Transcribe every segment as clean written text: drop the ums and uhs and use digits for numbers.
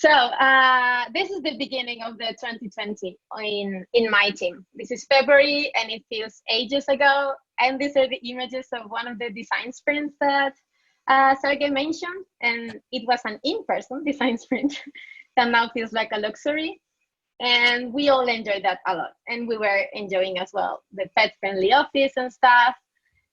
This is the beginning of the 2020 in my team. This is February and it feels ages ago. And these are the images of one of the design sprints that Sergey mentioned. And it was an in-person design sprint that now feels like a luxury. And we all enjoyed that a lot. And we were enjoying as well the pet-friendly office and stuff.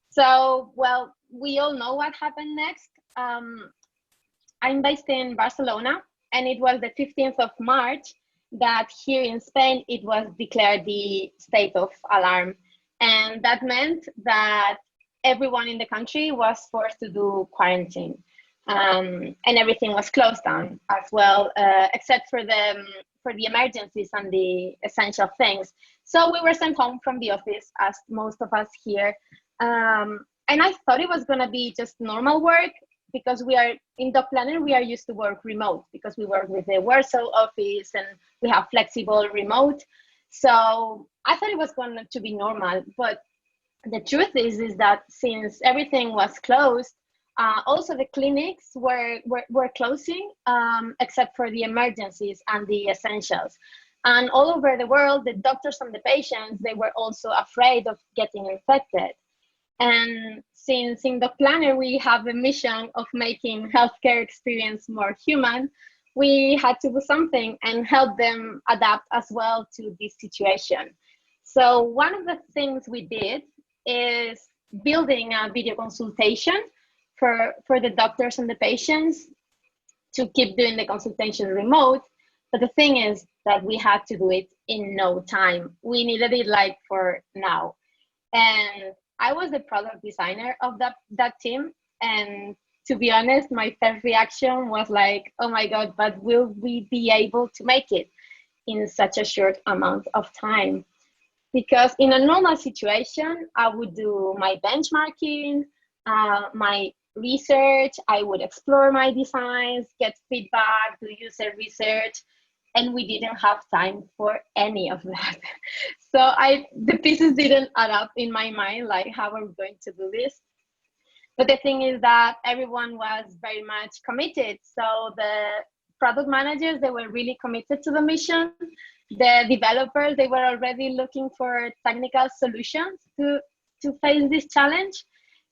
So, well, we all know what happened next. I'm based in Barcelona. And it was the 15th of March that here in Spain, it was declared the state of alarm. And that meant that everyone in the country was forced to do quarantine. And everything was closed down as well, except for the emergencies and the essential things. So we were sent home from the office, as most of us here. And I thought it was gonna be just normal work, because we are in Doc Planner, we are used to work remote because we work with the Warsaw office and we have flexible remote. So I thought it was going to be normal, but the truth is that since everything was closed, also the clinics were closing, except for the emergencies and the essentials. And all over the world, the doctors and the patients, they were also afraid of getting infected. And since in the planner we have a mission of making healthcare experience more human, we had to do something and help them adapt as well to this situation. So one of the things we did is building a video consultation for the doctors and the patients to keep doing the consultation remote. But the thing is that we had to do it in no time. We needed it like for now. And I was the product designer of that team. And to be honest, my first reaction was like, oh my God, but will we be able to make it in such a short amount of time? Because in a normal situation, I would do my benchmarking, my research, I would explore my designs, get feedback, do user research, and we didn't have time for any of that. So the pieces didn't add up in my mind, like how are we going to do this? But the thing is that everyone was very much committed. So the product managers, they were really committed to the mission. The developers, they were already looking for technical solutions to face this challenge.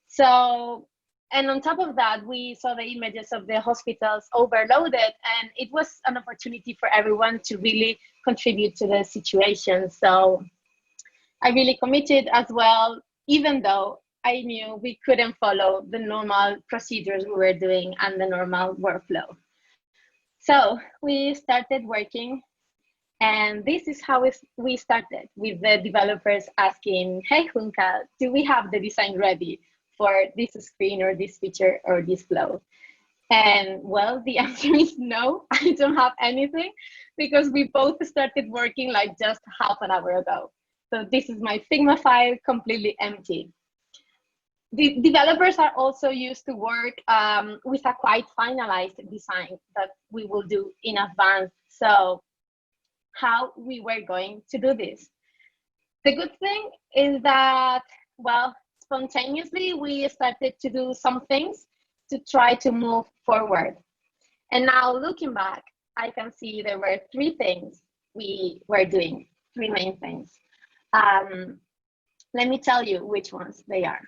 So, and on top of that, we saw the images of the hospitals overloaded, and it was an opportunity for everyone to really contribute to the situation. So I really committed as well, even though I knew we couldn't follow the normal procedures we were doing and the normal workflow. So we started working, and this is how we started, with the developers asking, hey, Juncal, do we have the design ready for this screen or this feature or this flow? And well, the answer is no, I don't have anything, because we both started working like just half an hour ago. So this is my Figma file, completely empty. The developers are also used to work with a quite finalized design that we will do in advance. So how we were going to do this? The good thing is that, well, spontaneously, we started to do some things to try to move forward. And now looking back, I can see there were three things we were doing, three main things. Let me tell you which ones they are.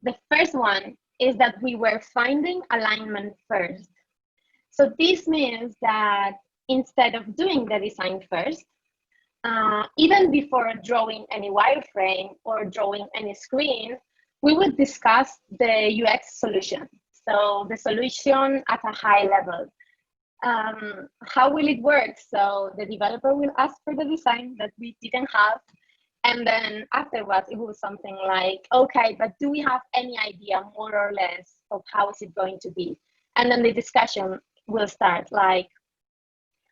The first one is that we were finding alignment first. So this means that instead of doing the design first, even before drawing any wireframe or drawing any screen, we would discuss the UX solution. So the solution at a high level. How will it work? So the developer will ask for the design that we didn't have. And then afterwards, it was something like, okay, but do we have any idea more or less of how is it going to be? And then the discussion will start like,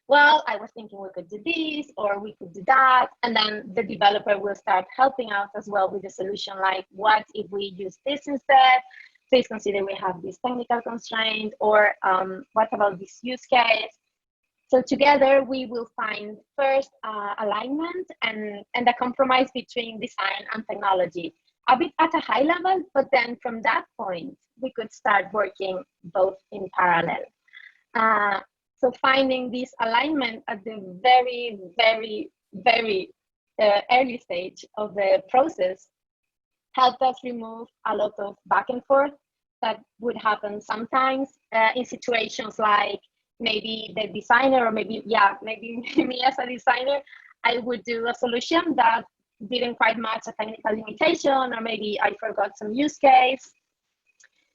well, I was thinking we could do this or we could do that. And then the developer will start helping out as well with the solution, like what if we use this instead? Please consider we have this technical constraint, or what about this use case? So together we will find first alignment and a compromise between design and technology, a bit at a high level, but then from that point, we could start working both in parallel. So finding this alignment at the very, very, very early stage of the process helped us remove a lot of back and forth that would happen sometimes in situations like maybe the designer, or maybe me as a designer, I would do a solution that didn't quite match a technical limitation, or maybe I forgot some use case.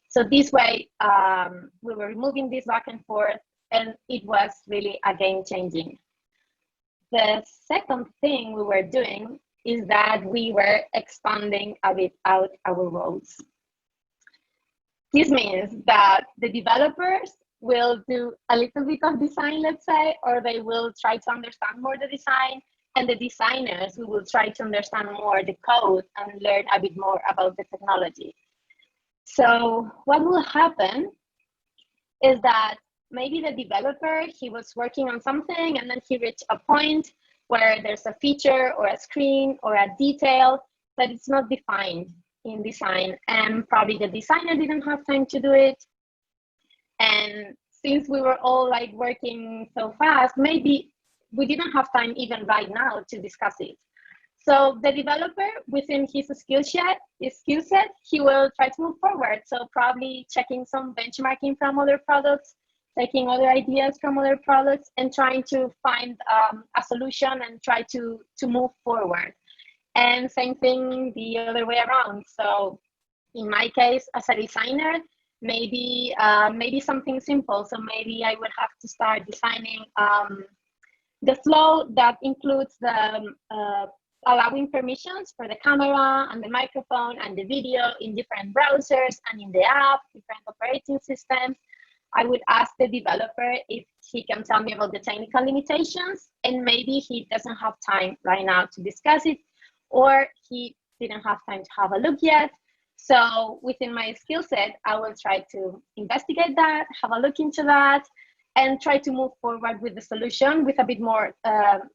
So this way, we were removing this back and forth, and it was really a game changing. The second thing we were doing is that we were expanding a bit out our roles. This means that the developers will do a little bit of design, let's say, or they will try to understand more the design, and the designers, we will try to understand more the code and learn a bit more about the technology. So what will happen is that maybe the developer, he was working on something, and then he reached a point where there's a feature or a screen or a detail that it's not defined in design, and probably the designer didn't have time to do it. And since we were all like working so fast, maybe we didn't have time even right now to discuss it. So the developer, within his skill set, he will try to move forward. So probably checking some benchmarking from other products, taking other ideas from other products, and trying to find a solution and try to move forward. And same thing the other way around. So in my case, as a designer, maybe something simple. So maybe I would have to start designing the flow that includes the allowing permissions for the camera and the microphone and the video in different browsers and in the app, different operating systems. I would ask the developer if he can tell me about the technical limitations, and maybe he doesn't have time right now to discuss it, or he didn't have time to have a look yet. So within my skill set, I will try to investigate that, have a look into that, and try to move forward with the solution with a bit more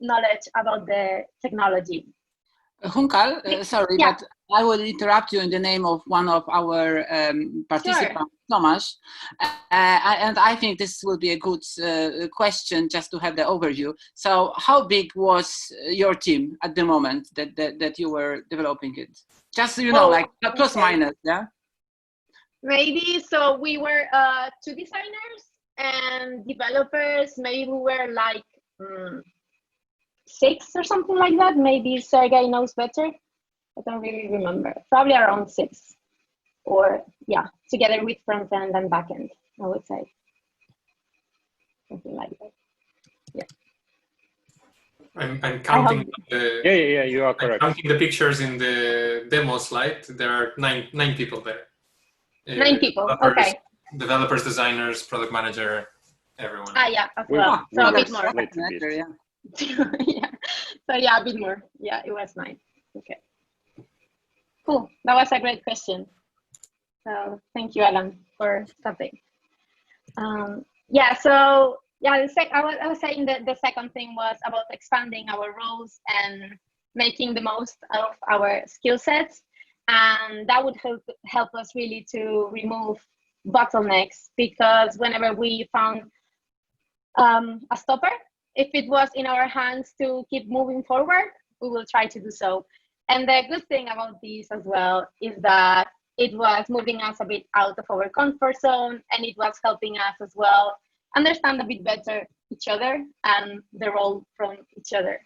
knowledge about the technology. Juncal, sorry, yeah. but I will interrupt you in the name of one of our participants, Sure. Tomasz. And I think this will be a good question just to have the overview. So how big was your team at the moment that you were developing it? Just, you know, like plus minus, yeah? Maybe, so we were 2 designers and developers. Maybe we were like 6 or something like that. Maybe Sergey knows better. I don't really remember. Probably around 6, or yeah, together with front end and back end, I would say. Something like that. Yeah. I'm counting the. Yeah, you are correct. I'm counting the pictures in the demo slide. There are nine people there. 9 people. Okay. Developers, designers, product manager, everyone. Yeah, as well. So a bit more. Yeah. Yeah. So yeah, a bit more. Yeah, it was 9. Okay. Cool. That was a great question. So thank you, Alan, for stopping. Yeah. So yeah, I was saying that the second thing was about expanding our roles and making the most of our skill sets, and that would help us really to remove bottlenecks, because whenever we found a stopper, if it was in our hands to keep moving forward, we will try to do so. And the good thing about this as well is that it was moving us a bit out of our comfort zone, and it was helping us as well understand a bit better each other and the role from each other.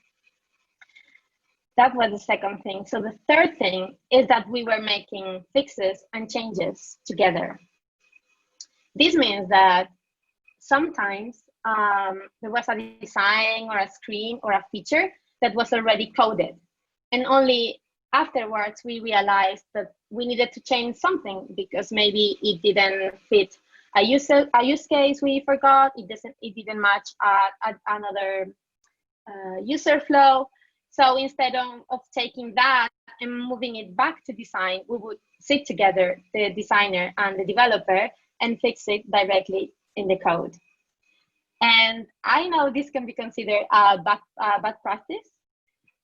That was the second thing. So the third thing is that we were making fixes and changes together. This means that sometimes there was a design or a screen or a feature that was already coded, and only afterwards we realized that we needed to change something because maybe it didn't fit a use case we forgot, it didn't match another user flow. So instead of taking that and moving it back to design, we would sit together, the designer and the developer, and fix it directly in the code. And I know this can be considered a bad practice,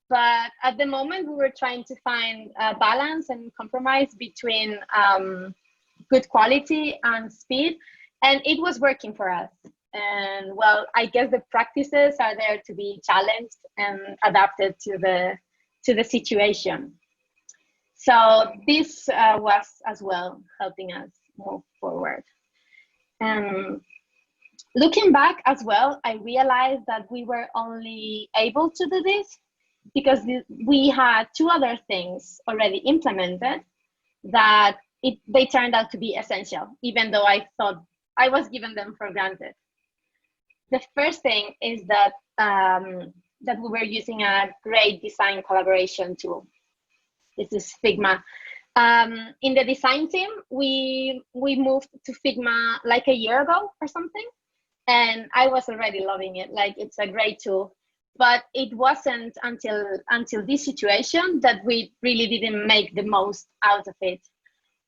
but at the moment we were trying to find a balance and compromise between good quality and speed, and it was working for us. And well, I guess the practices are there to be challenged and adapted to the situation. So this was as well helping us move forward. Looking back as well, I realized that we were only able to do this because we had two other things already implemented that they turned out to be essential, even though I thought I was given them for granted. The first thing is that that we were using a great design collaboration tool. This is Figma. In the design team, we moved to Figma like a year ago or something, and I was already loving it. Like, it's a great tool, but it wasn't until this situation that we really didn't make the most out of it.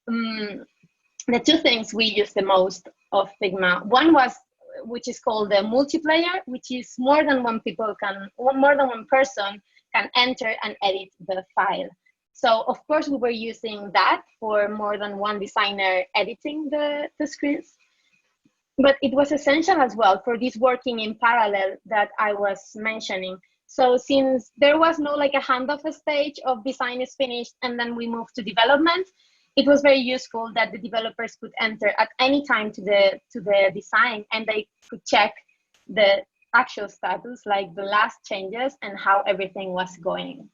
The two things we used the most of Figma, one was, which is called the multiplayer, which is more than one person can enter and edit the file. So of course we were using that for more than one designer editing the screens, but it was essential as well for this working in parallel that I was mentioning. So since there was no like a handoff stage of design is finished and then we move to development, it was very useful that the developers could enter at any time to the design, and they could check the actual status, like the last changes and how everything was going.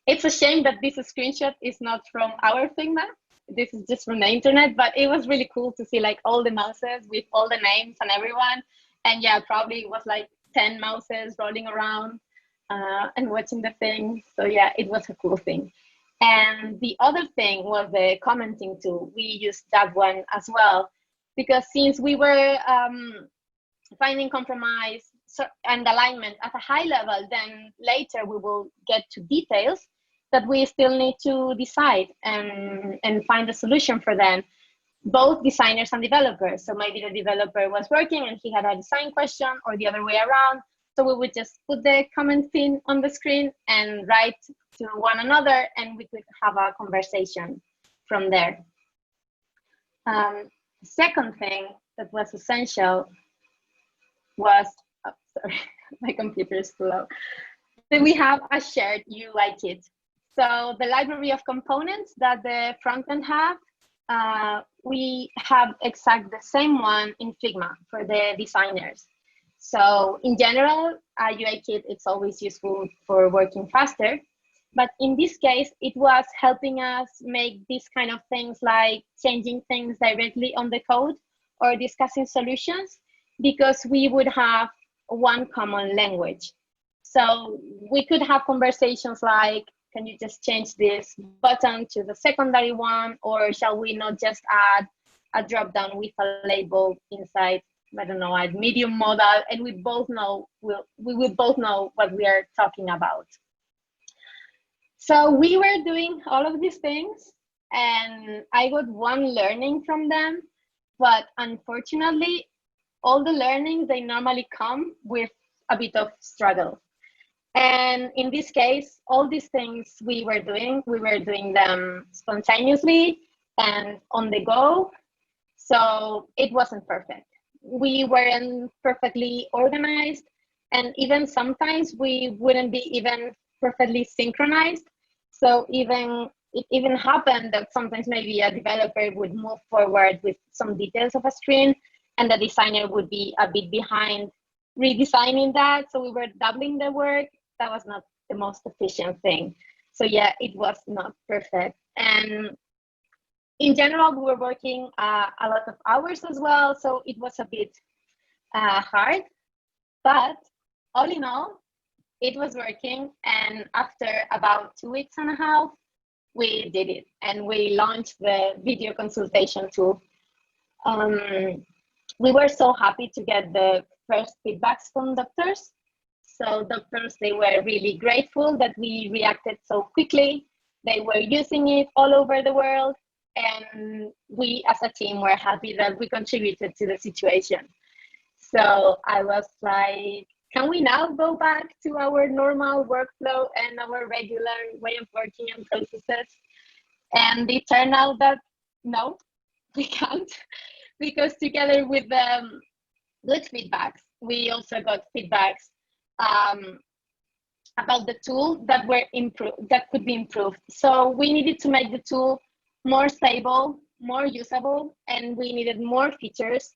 It's a shame that this screenshot is not from our Figma. This is just from the internet, but it was really cool to see like all the mouses with all the names and everyone. And yeah, probably it was like 10 mouses rolling around and watching the thing. So yeah, it was a cool thing. And the other thing was the commenting tool. We used that one as well, because since we were finding compromise and alignment at a high level, then later we will get to details that we still need to decide and find a solution for them, both designers and developers. So maybe the developer was working and he had a design question, or the other way around. So we would just put the comment pin on the screen and write to one another, and we could have a conversation from there. Second thing that was essential was, oh, sorry, my computer is slow. Then we have a shared UI kit. So the library of components that the frontend have, we have exactly the same one in Figma for the designers. So in general, a UI kit, it's always useful for working faster. But in this case, it was helping us make these kind of things like changing things directly on the code or discussing solutions, because we would have one common language. So we could have conversations like, can you just change this button to the secondary one? Or shall we not just add a drop down with a label inside, I don't know, a medium modal, and we both know, we will both know what we are talking about. So we were doing all of these things, and I got one learning from them, but unfortunately, all the learnings, they normally come with a bit of struggle. And in this case, all these things we were doing them spontaneously and on the go. So it wasn't perfect. We weren't perfectly organized, and even sometimes we wouldn't be even perfectly synchronized. So it even happened that sometimes maybe a developer would move forward with some details of a screen, and the designer would be a bit behind redesigning that. So we were doubling the work. That was not the most efficient thing. So yeah, it was not perfect. And in general, we were working a lot of hours as well. So it was a bit hard, but all in all, it was working. And after about 2.5 weeks, we did it. And we launched the video consultation tool. We were so happy to get the first feedbacks from doctors. So doctors, they were really grateful that we reacted so quickly. They were using it all over the world. And we as a team were happy that we contributed to the situation. So I was like, can we now go back to our normal workflow and our regular way of working and processes? And it turned out that no, we can't, because together with good feedbacks. We also got feedbacks about the tool that could be improved. So we needed to make the tool more stable, more usable, and we needed more features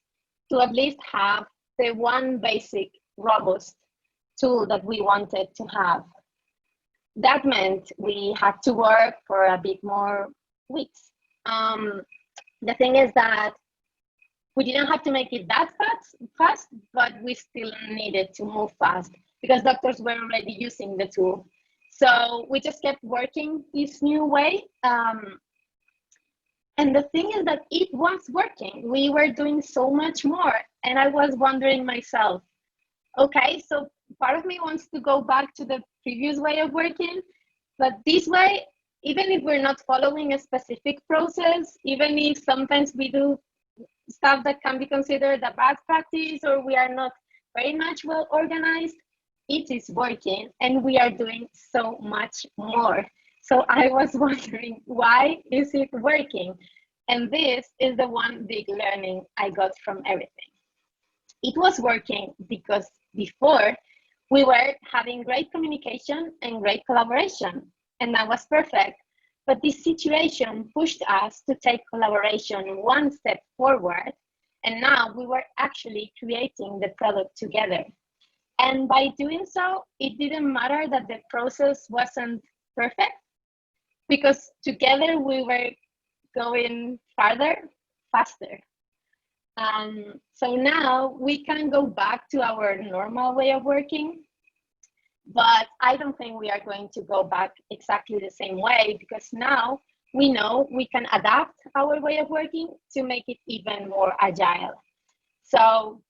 to at least have the one basic robust tool that we wanted to have. That meant we had to work for a bit more weeks. The thing is that we didn't have to make it that fast, but we still needed to move fast because doctors were already using the tool. So we just kept working this new way. And the thing is that it was working. We were doing so much more. And I was wondering myself, okay, so part of me wants to go back to the previous way of working, but this way, even if we're not following a specific process, even if sometimes we do stuff that can be considered a bad practice or we are not very much well organized, it is working and we are doing so much more. So I was wondering, why is it working? And this is the one big learning I got from everything. It was working because before we were having great communication and great collaboration, and that was perfect. But this situation pushed us to take collaboration one step forward, and now we were actually creating the product together. And by doing so, it didn't matter that the process wasn't perfect, because together we were going farther, faster. So now we can go back to our normal way of working, but I don't think we are going to go back exactly the same way, because now we know we can adapt our way of working to make it even more agile. So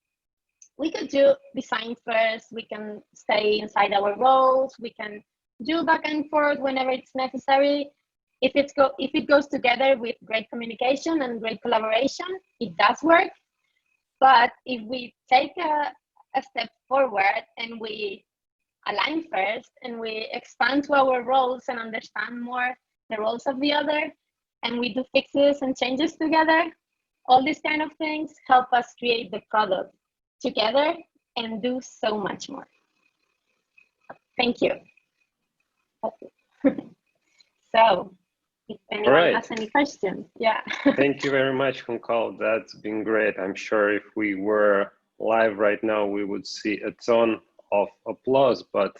we could do design first, we can stay inside our roles, we can do back and forth whenever it's necessary. If it goes together with great communication and great collaboration, it does work. But if we take a step forward and we align first and we expand to our roles and understand more the roles of the other, and we do fixes and changes together, all these kind of things help us create the product together and do so much more. Thank you. So if anyone has any questions, yeah. Thank you very much, Juncal. That's been great. I'm sure if we were live right now, we would see a ton of applause, but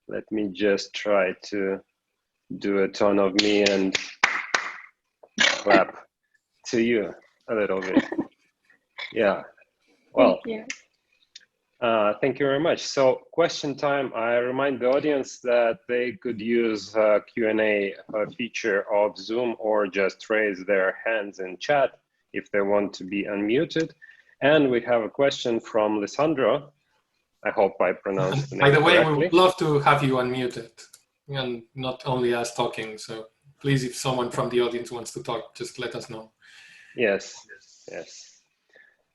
let me just try to do a ton of me and clap to you a little bit. Yeah. Well, thank you. Thank you very much. So question time, I remind the audience that they could use Q&A feature of Zoom or just raise their hands in chat if they want to be unmuted. And we have a question from Lisandro. I hope I pronounced the name correctly. By the way, we would love to have you unmuted and not only us talking. So please, if someone from the audience wants to talk, just let us know. Yes, yes.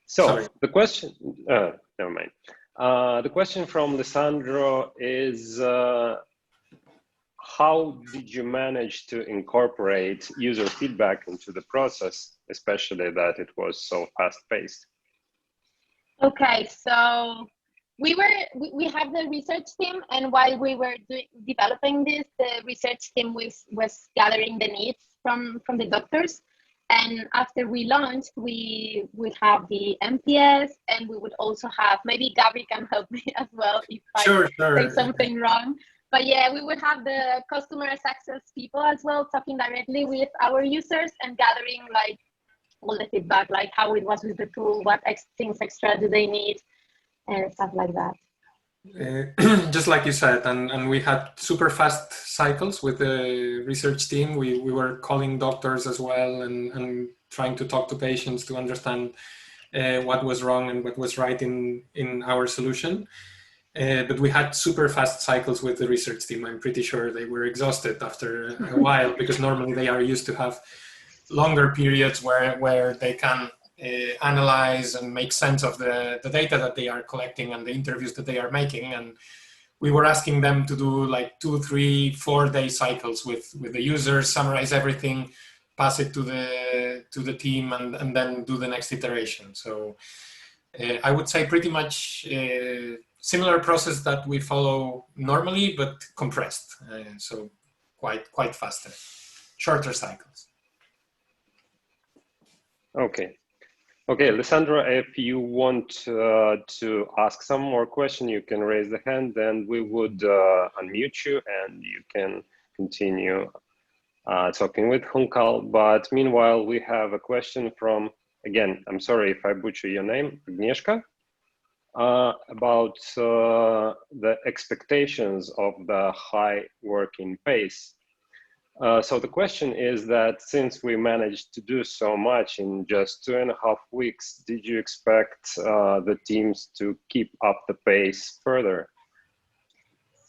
So sorry. The question, never mind. The question from Lisandro is, how did you manage to incorporate user feedback into the process, especially that it was so fast-paced? Okay, so we have the research team, and while we were developing this, the research team was gathering the needs from the doctors. And after we launched, we would have the MPS, and we would also have, maybe Gabri can help me as well if I say something wrong. But yeah, we would have the customer success people as well, talking directly with our users and gathering like all the feedback, like how it was with the tool, what things extra do they need, and stuff like that. Just like you said, and we had super fast cycles with the research team. We were calling doctors as well and trying to talk to patients to understand what was wrong and what was right in our solution. But we had super fast cycles with the research team. I'm pretty sure they were exhausted after a while, because normally they are used to have longer periods where they can analyze and make sense of the data that they are collecting and the interviews that they are making. And we were asking them to do like 2, 3, 4 day cycles with the users, summarize everything, pass it to the team, and then do the next iteration. So I would say pretty much similar process that we follow normally, but compressed. So quite faster, shorter cycles. Okay. Okay, Alessandro, if you want to ask some more question, you can raise the hand and we would unmute you and you can continue talking with Juncal. But meanwhile, we have a question from, again, I'm sorry if I butcher your name, Agnieszka, about the expectations of the high working pace. So the question is that since we managed to do so much in just 2.5 weeks, did you expect the teams to keep up the pace further?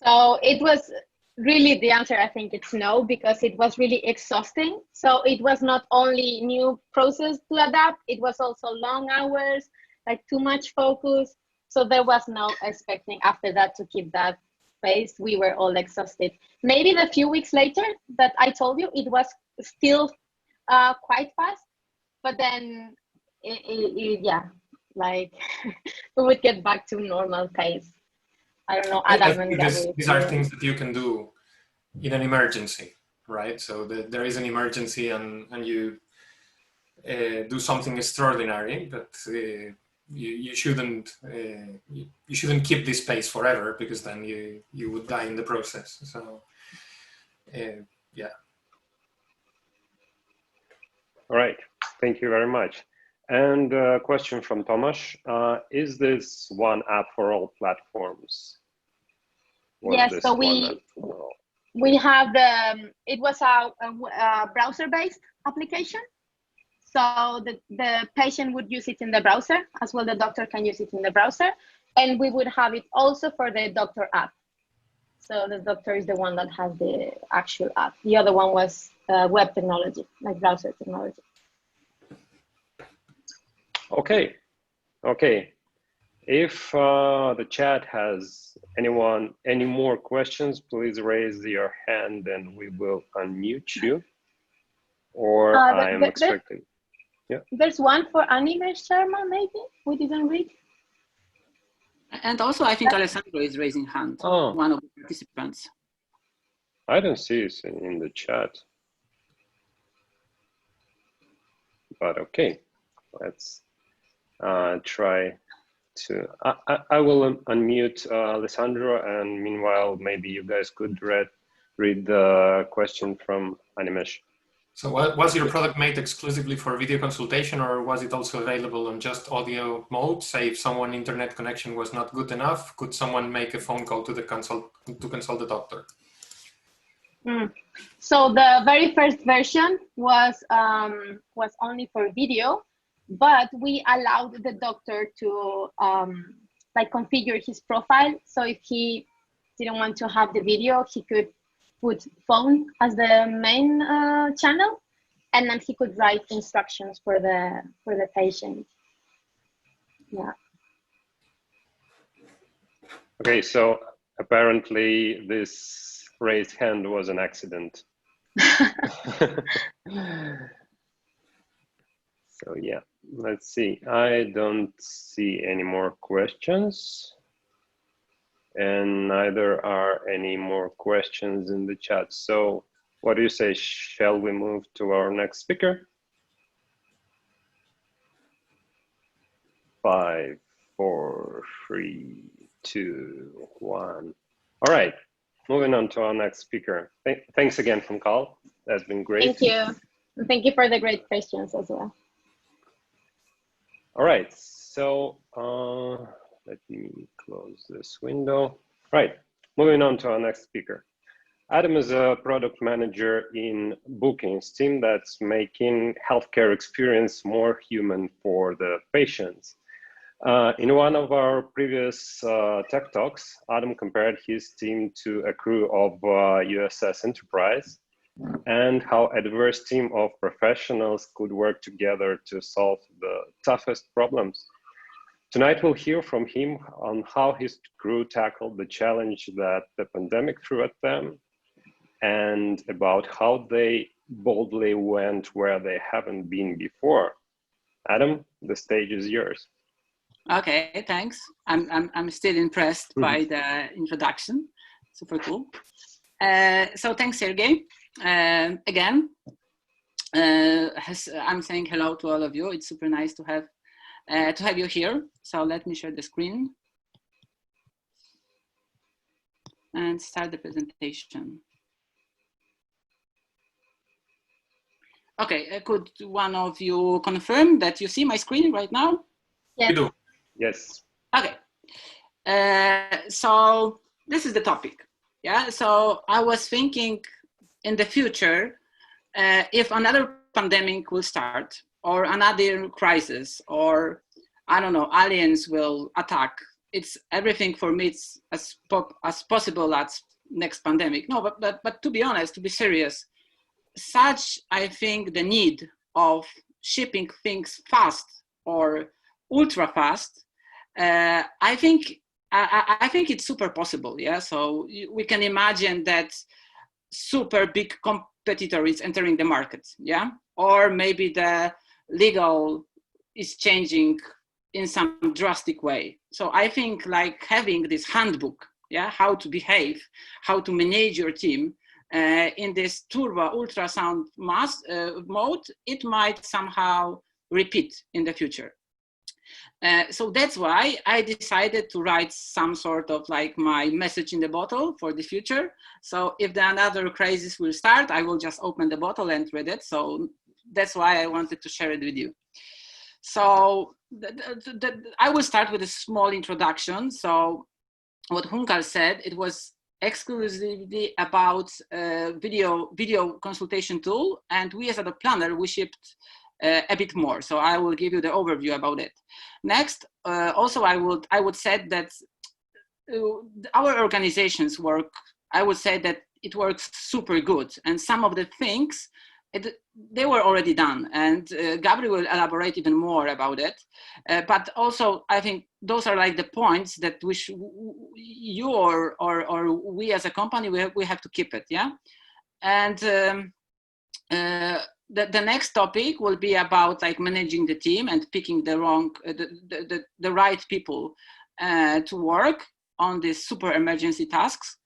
So it was really, the answer, I think it's no, because it was really exhausting. So it was not only new process to adapt, it was also long hours, like too much focus. So there was no expecting after that to keep that pace. We were all exhausted. Maybe the few weeks later that I told you, it was still quite fast, but then yeah, like we would get back to normal pace. I don't know, Adam and Gabri. These are things that you can do in an emergency, right? So there is an emergency and you do something extraordinary, but you shouldn't keep this pace forever, because then you would die in the process. So yeah. All right, thank you very much. And a question from Tomasz, is this one app for all platforms? Yes, so we have it was a browser-based application. So the patient would use it in the browser, as well the doctor can use it in the browser. And we would have it also for the doctor app. So the doctor is the one that has the actual app. The other one was web technology, like browser technology. Okay, okay. If the chat has any more questions, please raise your hand and we will unmute you. Or I'm expecting. Yeah. There's one for Animesh Sharma, maybe we didn't read. And also, I think Alessandro is raising hand. Oh. One of the participants. I don't see it in the chat. But okay, let's try to. I will unmute Alessandro, and meanwhile, maybe you guys could read the question from Animesh. So was your product made exclusively for video consultation, or was it also available on just audio mode? Say if someone internet connection was not good enough, could someone make a phone call to consult the doctor? So the very first version was only for video, but we allowed the doctor to like configure his profile. So if he didn't want to have the video, he could put phone as the main channel, and then he could write instructions for the patient. Yeah. Okay, so apparently this raised hand was an accident. So yeah, let's see. I don't see any more questions. And neither are any more questions in the chat. So what do you say? Shall we move to our next speaker? 5, 4, 3, 2, 1. All right, moving on to our next speaker. Thanks again, Juncal. That's been great. Thank you. Thank you for the great questions as well. All right, so let me close this window. Right, moving on to our next speaker. Adam is a product manager in bookings team that's making healthcare experience more human for the patients. In one of our previous tech talks, Adam compared his team to a crew of USS Enterprise and how a diverse team of professionals could work together to solve the toughest problems. Tonight, we'll hear from him on how his crew tackled the challenge that the pandemic threw at them, and about how they boldly went where they haven't been before. Adam, the stage is yours. Okay, thanks. I'm still impressed by the introduction. Super cool. So thanks, Sergey. Again, I'm saying hello to all of you. It's super nice to have you here. So let me share the screen and start the presentation. Okay, could one of you confirm that you see my screen right now? Yes. We do. Yes. Okay. So this is the topic. Yeah. So I was thinking in the future, if another pandemic will start, or another crisis, or I don't know, aliens will attack. It's everything for me. It's as possible as next pandemic. No, but to be honest, to be serious, such I think the need of shipping things fast or ultra fast. I think it's super possible. Yeah. So we can imagine that super big competitor is entering the market, yeah, or maybe the legal is changing in some drastic way. So I think like having this handbook, yeah, how to behave, how to manage your team in this turbo ultrasound mode, it might somehow repeat in the future. So that's why I decided to write some sort of like my message in the bottle for the future. So if another crisis will start, I will just open the bottle and read it. So that's why I wanted to share it with you. So I will start with a small introduction. So what Juncal said, it was exclusively about video consultation tool, and we as a planner, we shipped a bit more. So I will give you the overview about it. Next, also I would say that our organizations work, I would say that it works super good, and some of the things they were already done, and Gabri will elaborate even more about it. But also, I think those are like the points that you or we as a company we have to keep it, yeah. And the next topic will be about like managing the team and picking the right people to work on these super emergency tasks.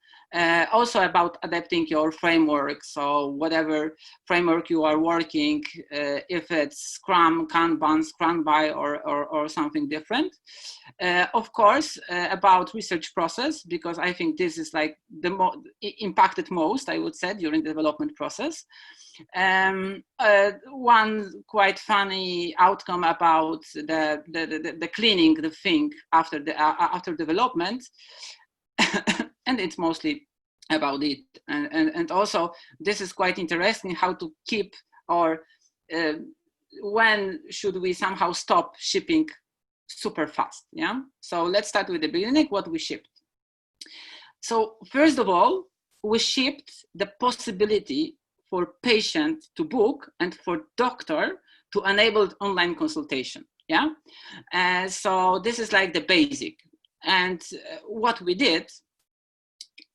Also about adapting your framework. So whatever framework you are working, if it's Scrum, Kanban, Scrum-by, or something different. Of course, about research process, because I think this is like the impacted most, I would say, during the development process. One quite funny outcome about the cleaning the thing after development. And it's mostly about it, and also this is quite interesting, how to keep, or when should we somehow stop shipping super fast, yeah. So let's start with the beginning, what we shipped. So first of all, we shipped the possibility for patient to book and for doctor to enable online consultation, yeah. So this is like the basic. And what we did,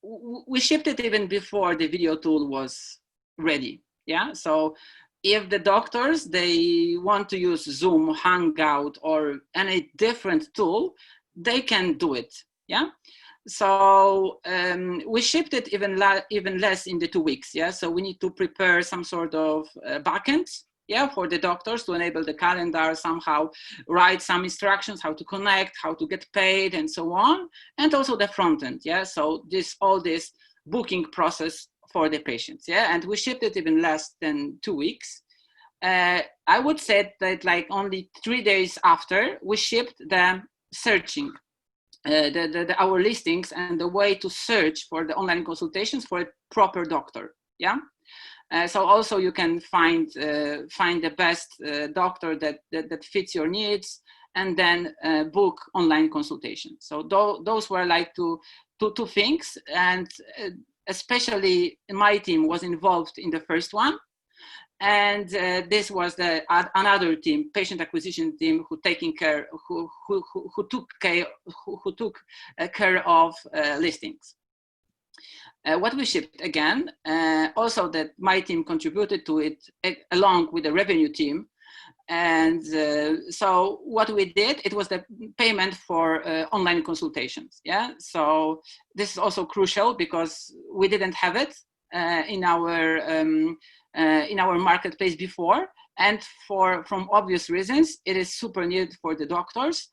we shipped it even before the video tool was ready, yeah. So if the doctors, they want to use Zoom, Hangout, or any different tool, they can do it, yeah. So we shipped it even less in the 2 weeks, yeah. So we need to prepare some sort of backends, yeah, for the doctors to enable the calendar, somehow write some instructions, how to connect, how to get paid, and so on, and also the front end, yeah. So all this booking process for the patients, yeah. And we shipped it even less than 2 weeks. I would say that like only 3 days after, we shipped the searching, our listings and the way to search for the online consultations for a proper doctor, yeah. So also you can find the best doctor that fits your needs, and then book online consultation. So those were like two things, and especially my team was involved in the first one, and this was another team, patient acquisition team, who took care of listings. What we shipped again, also that my team contributed to it along with the revenue team, And so what we did, it was the payment for online consultations. Yeah, so this is also crucial because we didn't have it in our marketplace before, and from obvious reasons, it is super needed for the doctors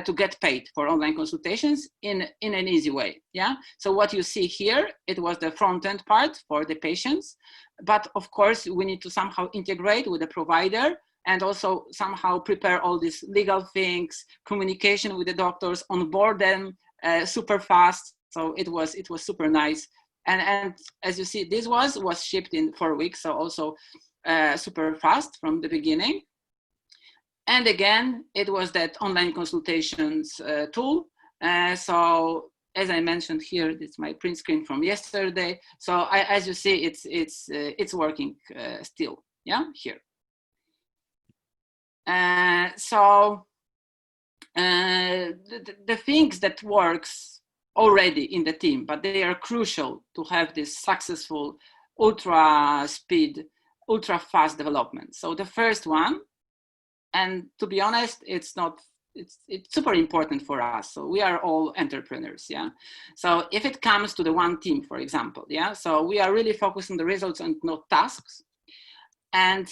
to get paid for online consultations in an easy way. Yeah, so what you see here, it was the front end part for the patients, but of course we need to somehow integrate with the provider and also somehow prepare all these legal things, communication with the doctors, onboard them super fast. So it was super nice. And as you see, this was shipped in 4 weeks, so also super fast from the beginning. And again, it was that online consultations tool. So as I mentioned here, this is my print screen from yesterday. So as you see, it's working still. Yeah, here. So the things that works already in the team, but they are crucial to have this successful ultra speed, ultra fast development. So the first one, and to be honest, it's super important for us. So we are all entrepreneurs, yeah. So if it comes to the one team, for example, yeah, so we are really focused on the results and not tasks. And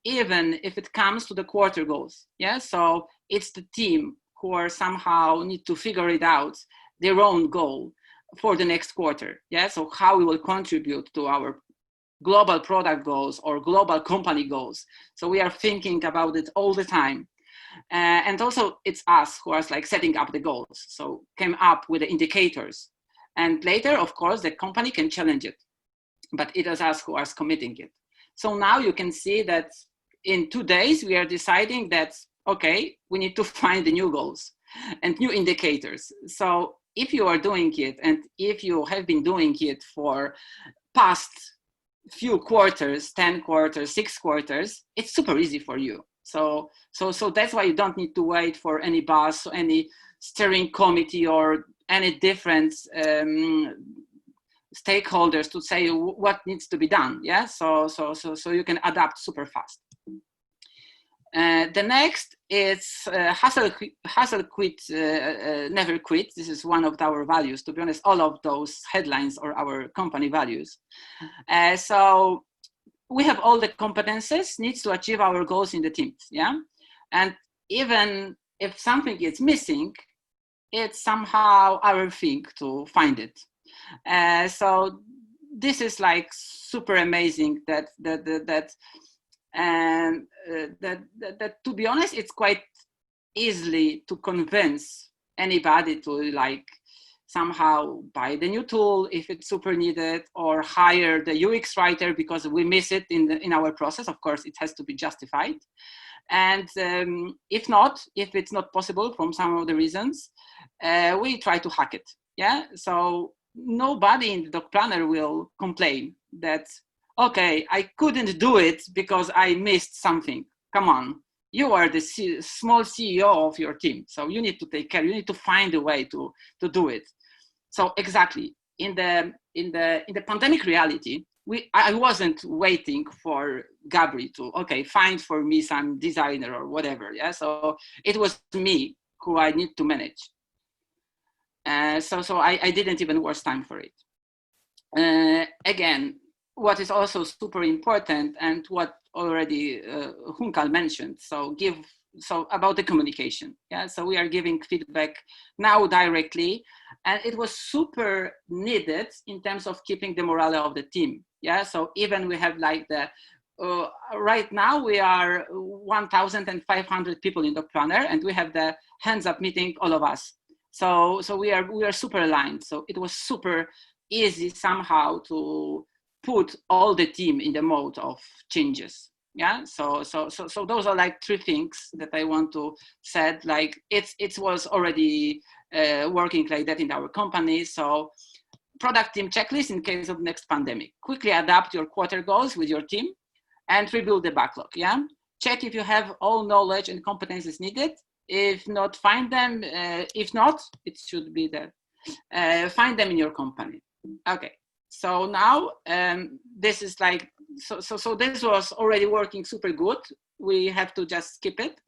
even if it comes to the quarter goals, yeah, so it's the team who are somehow need to figure it out, their own goal for the next quarter, yeah, so how we will contribute to our global product goals or global company goals. So we are thinking about it all the time. And also it's us who are like setting up the goals, so came up with the indicators. And later, of course, the company can challenge it, but it is us who are committing it. So now you can see that in 2 days, we are deciding that, okay, we need to find the new goals and new indicators. So if you are doing it, and if you have been doing it for past few quarters, 10 quarters, 6 quarters, it's super easy for you. So that's why you don't need to wait for any boss, or any steering committee, or any different stakeholders to say what needs to be done. Yeah, so you can adapt super fast. The next is hustle, quit, never quit. This is one of our values. To be honest, all of those headlines are our company values. So we have all the competences needs to achieve our goals in the teams. Yeah, and even if something is missing, it's somehow our thing to find it. So this is like super amazing that to be honest, it's quite easily to convince anybody to like somehow buy the new tool if it's super needed, or hire the UX writer because we miss it in our process. Of course, it has to be justified. And if it's not possible from some of the reasons, we try to hack it. Yeah, so nobody in the doc planner will complain that, okay, I couldn't do it because I missed something. Come on, you are the small CEO of your team, so you need to take care. You need to find a way to do it. So exactly in the pandemic reality, I wasn't waiting for Gabri to find for me some designer or whatever. Yeah, so it was me who I need to manage. So I didn't even waste time for it. Again, what is also super important, and what already Juncal mentioned, so about the communication. Yeah, so we are giving feedback now directly, and it was super needed in terms of keeping the morale of the team. Yeah, so even we have like the right now we are 1,500 people in Doc Planner, and we have the hands up meeting, all of us. So we are super aligned. So it was super easy somehow to put all the team in the mode of changes. Yeah, so those are like 3 things that I want to say. Like it was already working like that in our company. So product team checklist in case of next pandemic. Quickly adapt your quarter goals with your team and rebuild the backlog. Yeah, check if you have all knowledge and competences needed. If not, find them. If not, it should be there. Find them in your company. Okay. So now this is like, so this was already working super good. we have to just skip it.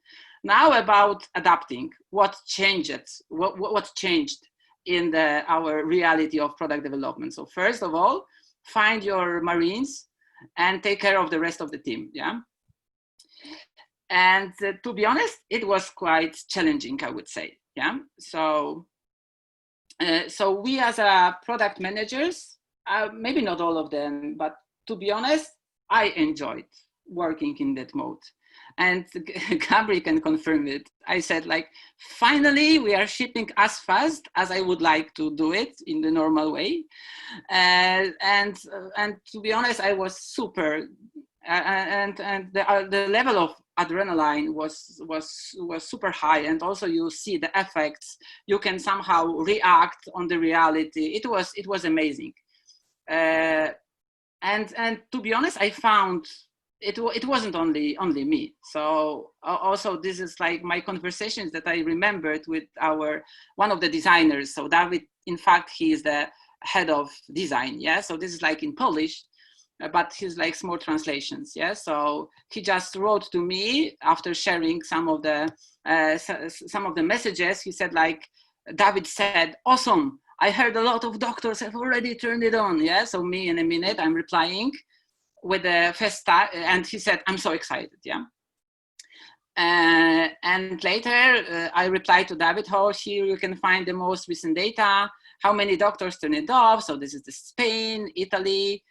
Now about adapting, what changed? What changed in our reality of product development? So first of all, find your Marines and take care of the rest of the team. Yeah. And to be honest, it was quite challenging, I would say. Yeah. So we as product managers, maybe not all of them, but to be honest, I enjoyed working in that mode. And Gabri can confirm it. I said, like, finally, we are shipping as fast as I would like to do it in the normal way. And to be honest, I was super, and the level of adrenaline was super high. And also you see the effects. You can somehow react on the reality. It was amazing. And to be honest, I found it wasn't only me. So also this is like my conversations that I remembered with one of the designers. So David, in fact, he is the head of design. Yeah. So this is like in Polish, but he's like small translations. Yeah. So he just wrote to me after sharing some of the messages. He said, like, David said, awesome. I heard a lot of doctors have already turned it on. Yeah. So me in a minute, I'm replying with the first start, and he said, I'm so excited. Yeah. And later I replied to David, oh, here you can find the most recent data, how many doctors turn it off. So this is the Spain, Italy,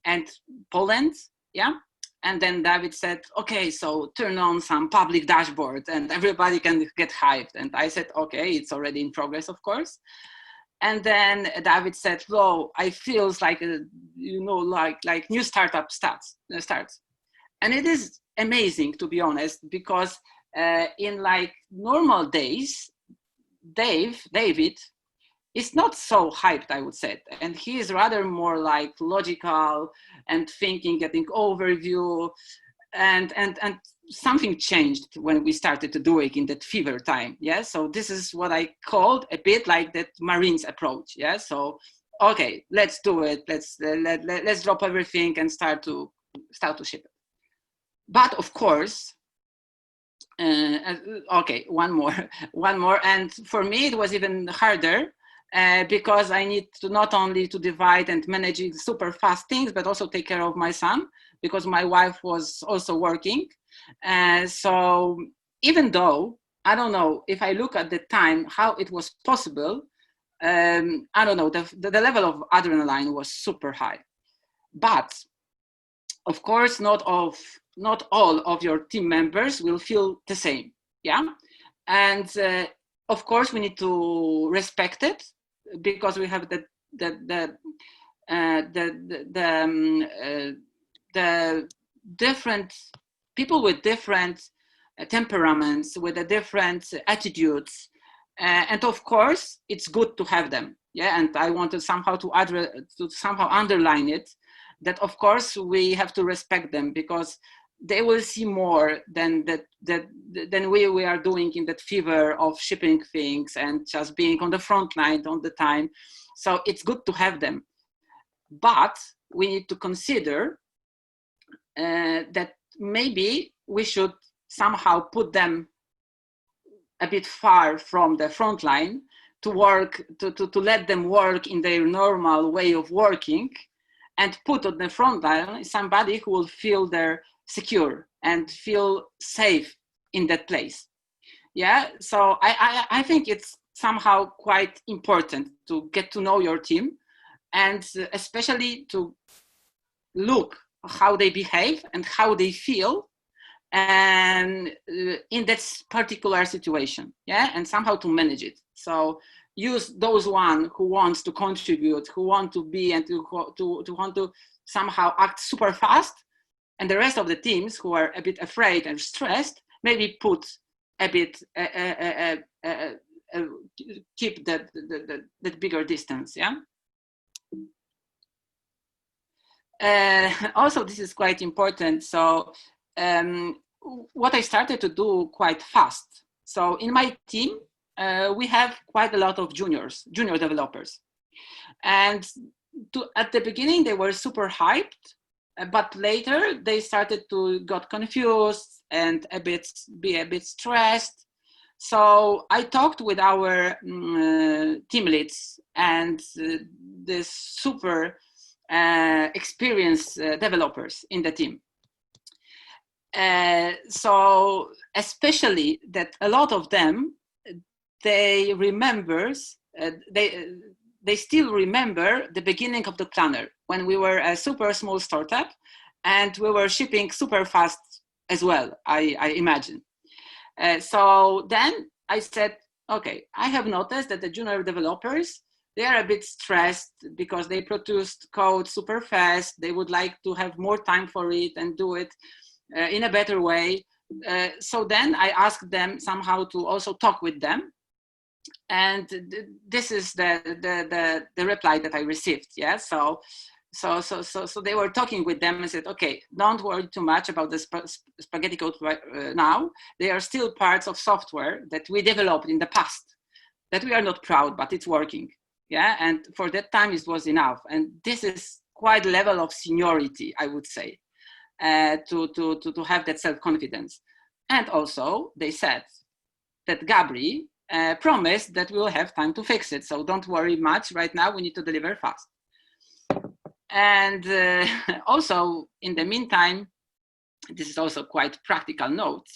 and Poland. Yeah. And then David said, okay, so turn on some public dashboard and everybody can get hyped. And I said, okay, it's already in progress, of course. And then David said, "Whoa, I feels like like new startup starts." And it is amazing, to be honest, because in like normal days, David is not so hyped, I would say, and he is rather more like logical and thinking, getting overview, and something changed when we started to do it in that fever time. Yeah. So this is what I called a bit like that Marines approach. Yeah. So, okay, let's do it. Let's drop everything and start to ship it. But of course, okay, one more. And for me, it was even harder because I need to not only to divide and manage super fast things, but also take care of my son, because my wife was also working. So even though, I don't know, if I look at the time, how it was possible, I don't know, the level of adrenaline was super high. But of course, not all of your team members will feel the same. Yeah. And of course, we need to respect it, because we have the different people with different temperaments, with the different attitudes, and of course it's good to have them. Yeah. And I want to somehow underline it, that of course we have to respect them, because they will see more than we are doing in that fever of shipping things and just being on the front line all the time. So it's good to have them, but we need to consider that maybe we should somehow put them a bit far from the front line to work, to let them work in their normal way of working, and put on the front line somebody who will feel they're secure and feel safe in that place. Yeah, so I think it's somehow quite important to get to know your team, and especially to look how they behave and how they feel, and in that particular situation. Yeah, and somehow to manage it. So use those one who wants to contribute, who want to be and to want to somehow act super fast, and the rest of the teams who are a bit afraid and stressed, maybe put a bit keep that bigger distance. Yeah. Also, this is quite important. So what I started to do quite fast. So in my team, we have quite a lot of junior developers. And at the beginning, they were super hyped but later they started to got confused and be a bit stressed. So I talked with our team leads and the super experienced developers in the team. So especially that a lot of them, they still remember the beginning of the planner when we were a super small startup and we were shipping super fast as well, I imagine. So then I said, okay, I have noticed that the junior developers, they are a bit stressed because they produced code super fast. They would like to have more time for it and do it in a better way. So then I asked them somehow to also talk with them. And this is the reply that I received. Yeah. So they were talking with them and said, okay, don't worry too much about the spaghetti code now. They are still parts of software that we developed in the past that we are not proud, but it's working. Yeah. And for that time it was enough. And this is quite a level of seniority, I would say, to have that self-confidence. And also they said that Gabri promised that we will have time to fix it. So don't worry much right now, we need to deliver fast. And also in the meantime, this is also quite practical note,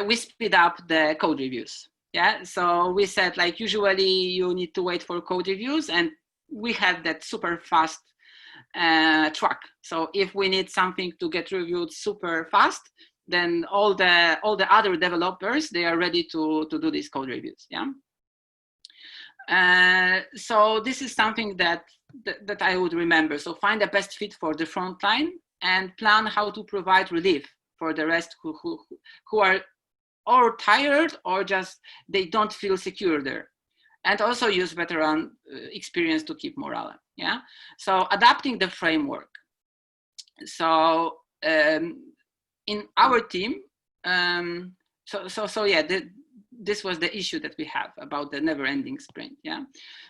we speed up the code reviews. Yeah, so we said like usually you need to wait for code reviews and we have that super fast track. So if we need something to get reviewed super fast, then all the other developers, they are ready to do these code reviews. Yeah. So this is something that I would remember. So find the best fit for the front line and plan how to provide relief for the rest who are or tired or just they don't feel secure there. And also use veteran experience to keep morale. Yeah. So adapting the framework. So in our team, this was the issue that we have about the never-ending sprint. Yeah.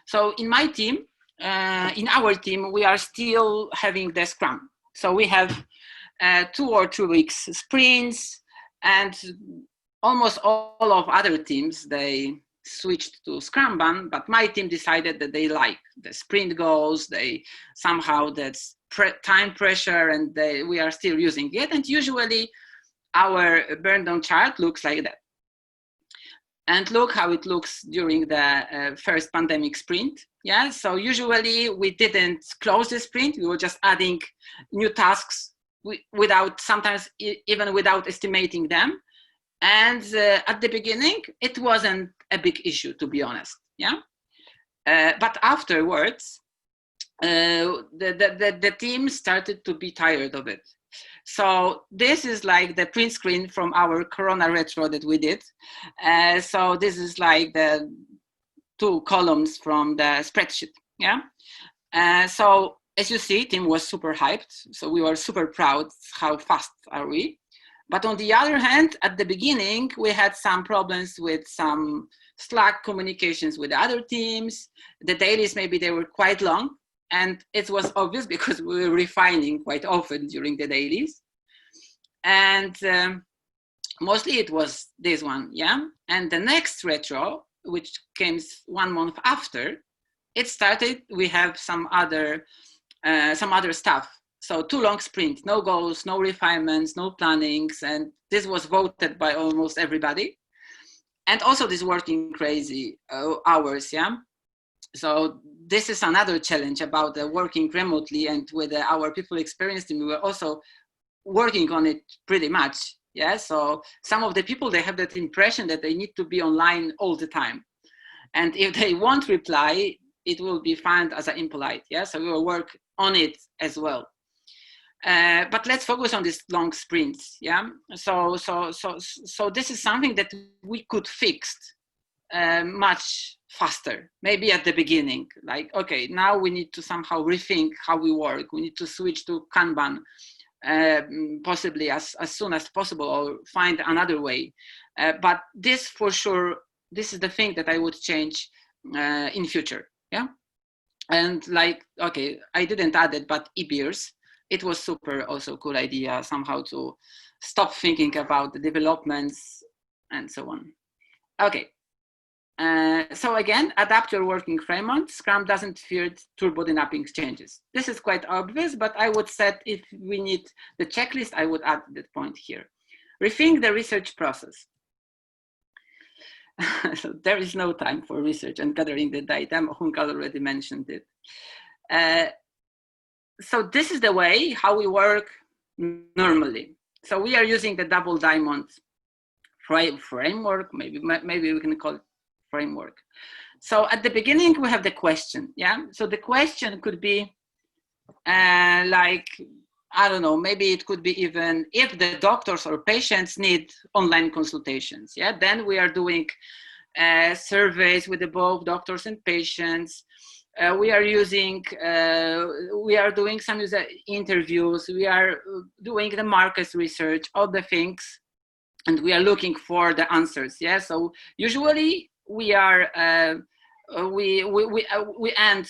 So in my team, in our team, we are still having the Scrum. So we have 2 or 3 weeks sprints, and almost all of other teams, they switched to Scrumban, but my team decided that they like the sprint goals. They somehow that's time pressure, and we are still using it. And usually our burn down chart looks like that. And look how it looks during the first pandemic sprint. Yeah, so usually we didn't close the sprint. We were just adding new tasks without, sometimes even without estimating them. And at the beginning, it wasn't a big issue, to be honest. Yeah, but afterwards, the team started to be tired of it. So this is like the print screen from our Corona retro that we did. So this is like the 2 columns from the spreadsheet. Yeah. So as you see, team was super hyped. So we were super proud how fast are we. But on the other hand, at the beginning, we had some problems with some Slack communications with other teams. The dailies, maybe they were quite long. And it was obvious because we were refining quite often during the dailies. And mostly it was this one, yeah? And the next retro, which came 1 month after, it started, we have some other stuff. So 2 long sprint, no goals, no refinements, no plannings. And this was voted by almost everybody. And also this working crazy hours, yeah? So this is another challenge about the working remotely, and with our people experience team, we were also working on it pretty much. Yeah. So some of the people, they have that impression that they need to be online all the time. And if they won't reply, it will be found as impolite. Yeah. So we will work on it as well. But let's focus on these long sprints. Yeah. So this is something that we could fix much faster, maybe at the beginning, like, okay, now we need to somehow rethink how we work. We need to switch to Kanban, possibly as soon as possible, or find another way. But this for sure, this is the thing that I would change in future. Yeah. And like, okay, I didn't add it, but e-beers. it was super also cool idea somehow to stop thinking about the developments and so on. Okay. So again, adapt your working framework. Scrum doesn't fear turbo-dynamic changes. This is quite obvious, but I would say if we need the checklist, I would add that point here. Rethink the research process. So there is no time for research and gathering the data. Juncal already mentioned it. So this is the way how we work normally. So we are using the double diamond framework. Maybe we can call it framework. So at the beginning, we have the question, yeah? So the question could be like, I don't know, maybe it could be even if the doctors or patients need online consultations, yeah? Then we are doing surveys with both doctors and patients. We are doing some user interviews. We are doing the market research, all the things, and we are looking for the answers, yeah? So usually, we end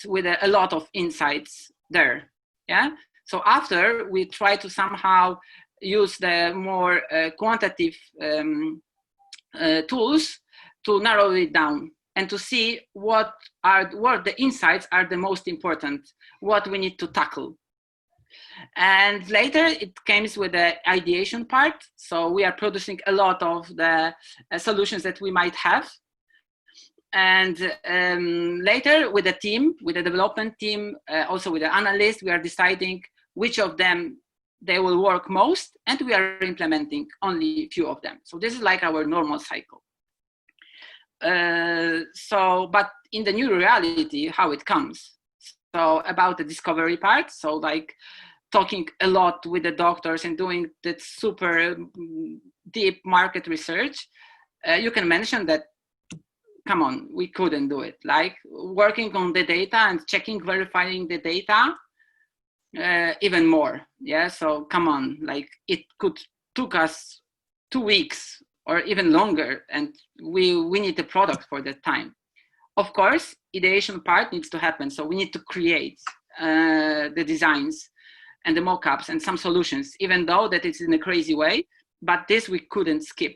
with a lot of insights there, yeah. So after we try to somehow use the more quantitative tools to narrow it down and to see what the insights are the most important, what we need to tackle. And later it comes with the ideation part. So we are producing a lot of the solutions that we might have. And later with the team, with the development team, also with the analyst, we are deciding which of them they will work most, and we are implementing only a few of them. So this is like our normal cycle. But in the new reality, how it comes. So about the discovery part, so like talking a lot with the doctors and doing that super deep market research, you can mention that, come on, we couldn't do it. Like working on the data and checking, verifying the data, even more. Yeah, so come on, like it took us 2 weeks or even longer, and we need the product for that time. Of course, ideation part needs to happen. So we need to create the designs and the mock-ups and some solutions, even though that it's in a crazy way, but this we couldn't skip.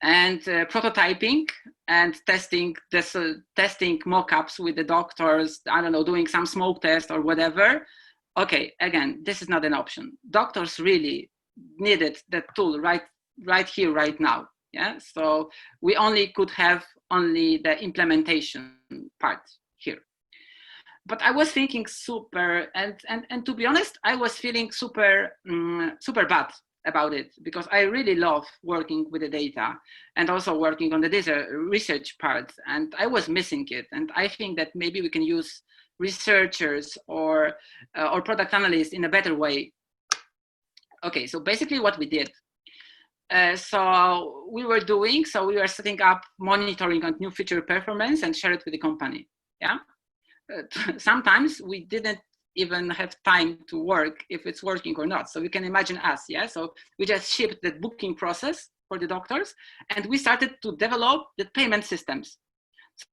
And prototyping and testing mock-ups with the doctors, I don't know, doing some smoke test or whatever. Okay, again, this is not an option. Doctors really needed that tool right here, right now. Yeah, so we only could have only the implementation part here. But I was thinking super, and to be honest, I was feeling super bad about it, because I really love working with the data and also working on the data research part, and I was missing it. And I think that maybe we can use researchers or product analysts in a better way. Okay, so basically what we did. So we were setting up monitoring on new feature performance and share it with the company. Yeah. Sometimes we didn't even have time to work if it's working or not. So you can imagine us, yeah? So we just shipped the booking process for the doctors, and we started to develop the payment systems.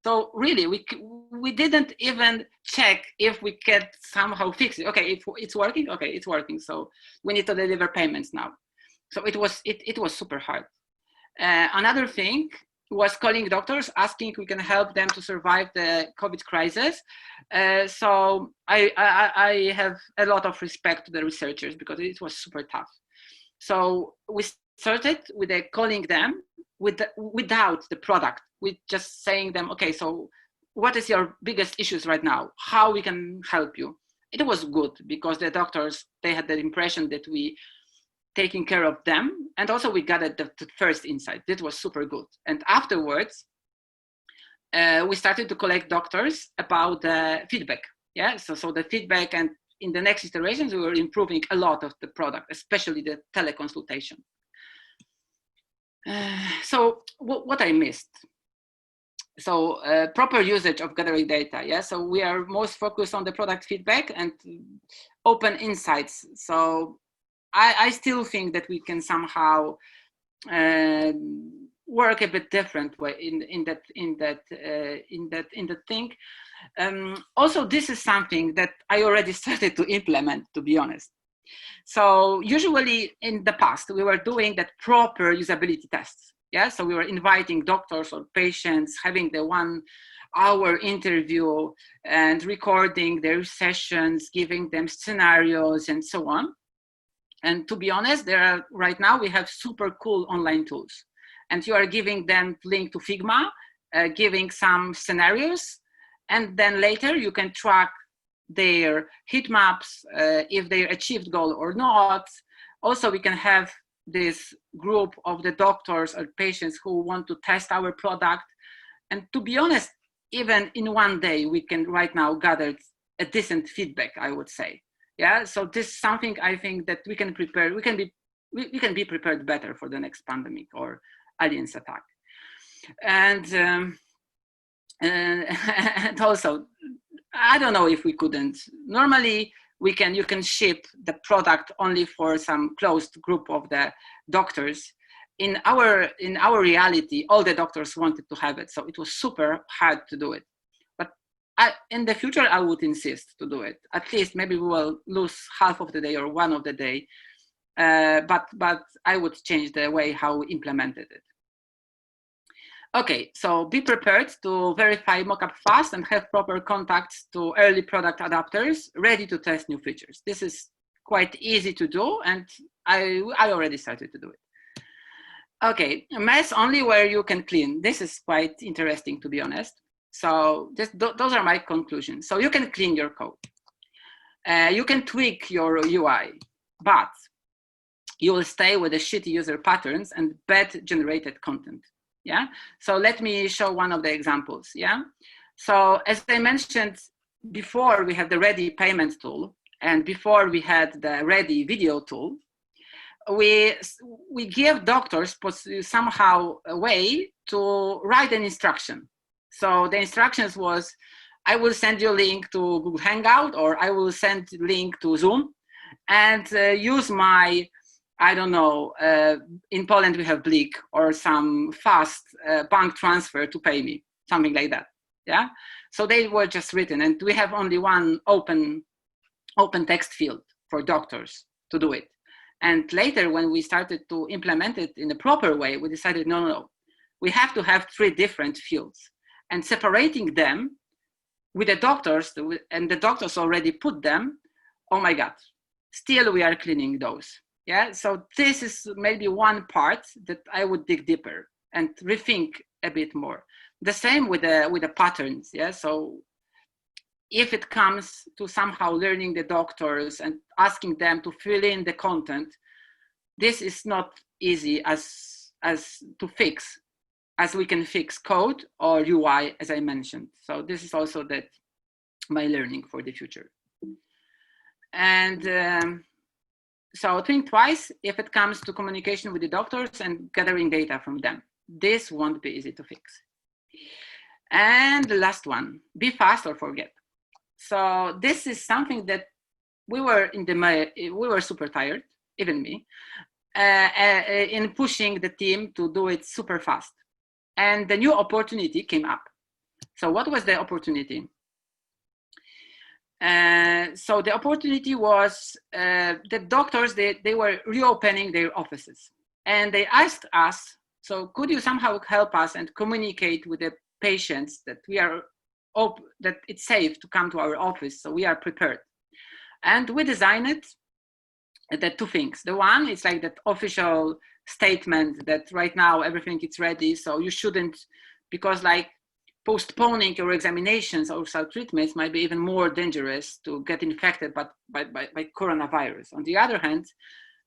So really, we didn't even check if we could somehow fix it. Okay, if it's working, okay, it's working. So we need to deliver payments now. So it was super hard. Another thing was calling doctors, asking if we can help them to survive the COVID crisis. So I have a lot of respect to the researchers, because it was super tough. So we started with calling them without the product, with just saying them, okay, so what is your biggest issues right now? How we can help you? It was good, because the doctors, they had the impression that we taking care of them, and also we got the first insight. That was super good. And afterwards, we started to collect doctors about the feedback. Yeah, so the feedback, and in the next iterations, we were improving a lot of the product, especially the teleconsultation. So what I missed. So proper usage of gathering data. Yeah, so we are most focused on the product feedback and open insights. So I still think that we can somehow work a bit different way in that thing. Also, this is something that I already started to implement, to be honest. So usually in the past, we were doing that proper usability tests. Yeah, so we were inviting doctors or patients, having the 1 hour interview and recording their sessions, giving them scenarios and so on. And to be honest, right now we have super cool online tools, and you are giving them link to Figma, giving some scenarios, and then later you can track their heat maps, if they achieved goal or not. Also, we can have this group of the doctors or patients who want to test our product. And to be honest, even in 1 day, we can right now gather a decent feedback, I would say. Yeah, so this is something I think that we can prepare. We can be prepared better for the next pandemic or aliens attack. And also, I don't know if we couldn't. Normally, you can ship the product only for some closed group of the doctors. In our reality, all the doctors wanted to have it, so it was super hard to do it. But in the future, I would insist to do it. At least maybe we will lose half of the day or 1 of the day, but I would change the way how we implemented it. Okay, so be prepared to verify mockup fast and have proper contacts to early product adapters ready to test new features. This is quite easy to do, and I already started to do it. Okay, mess only where you can clean. This is quite interesting, to be honest. So those are my conclusions. So you can clean your code. You can tweak your UI, but you will stay with the shitty user patterns and bad generated content. Yeah, so let me show one of the examples. Yeah, so as I mentioned before, we have the ready payment tool, and before we had the ready video tool. We give doctors somehow a way to write an instruction. So the instructions was, I will send you a link to Google Hangout, or I will send a link to Zoom, and use my, I don't know, in Poland we have Blik, or some fast bank transfer to pay me, something like that. Yeah. So they were just written, and we have only one open text field for doctors to do it. And later, when we started to implement it in a proper way, we decided, no, we have to have 3 different fields, and separating them with the doctors, and the doctors already put them. Oh my God, still we are cleaning those. Yeah, so this is maybe one part that I would dig deeper and rethink a bit more. The same with the patterns. Yeah, so if it comes to somehow learning the doctors and asking them to fill in the content, this is not easy as to fix, as we can fix code or UI, as I mentioned. So this is also my learning for the future. And so think twice if it comes to communication with the doctors and gathering data from them. This won't be easy to fix. And the last one, be fast or forget. So this is something that we were super tired, even me, in pushing the team to do it super fast. And the new opportunity came up. So what was the opportunity? So the opportunity was the doctors, they were reopening their offices. And they asked us, so could you somehow help us and communicate with the patients that that it's safe to come to our office, so we are prepared. And we designed the 2 things. The one is like that official statement that right now everything is ready, so you shouldn't, because like postponing your examinations or treatments might be even more dangerous to get infected by coronavirus. On the other hand,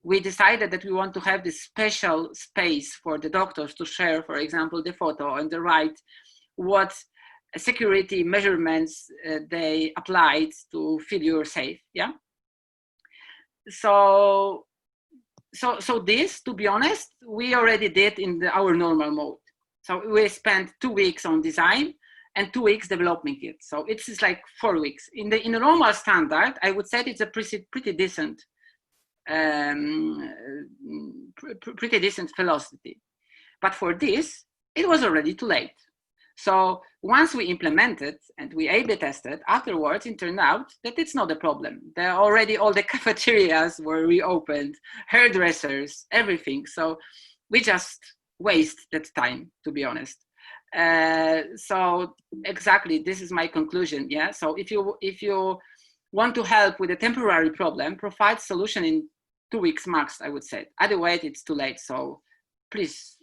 we decided that we want to have this special space for the doctors to share, for example, the photo and the write what security measurements they applied to feel you're safe. Yeah. So this, to be honest, we already did in our normal mode. So we spent 2 weeks on design and 2 weeks developing it. So it's like 4 weeks. In the normal standard, I would say it's a pretty decent velocity. But for this, it was already too late. So once we implemented and we A/B tested, afterwards it turned out that it's not a problem. There already all the cafeterias were reopened, hairdressers, everything. So we just waste that time, to be honest. So exactly, this is my conclusion. Yeah. So if you want to help with a temporary problem, provide solution in 2 weeks max, I would say. Otherwise, it's too late. So please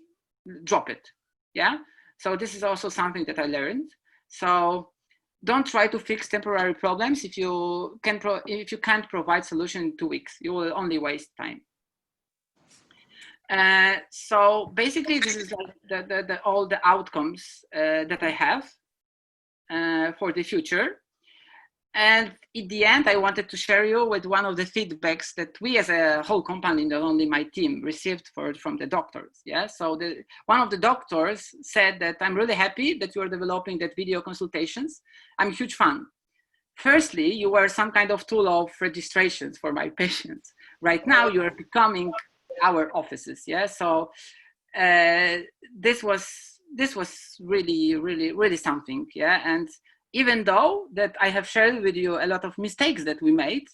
drop it. Yeah. So this is also something that I learned. So don't try to fix temporary problems if you can't provide solution in 2 weeks. You will only waste time. So basically, this is like all the outcomes that I have for the future. And in the end, I wanted to share you with one of the feedbacks that we as a whole company, not only my team, received from the doctors. Yeah. So one of the doctors said that I'm really happy that you are developing that video consultations. I'm a huge fan. Firstly, you were some kind of tool of registrations for my patients. Right now, you are becoming our offices. Yeah. So this was really something. Yeah. And even though that I have shared with you a lot of mistakes that we made,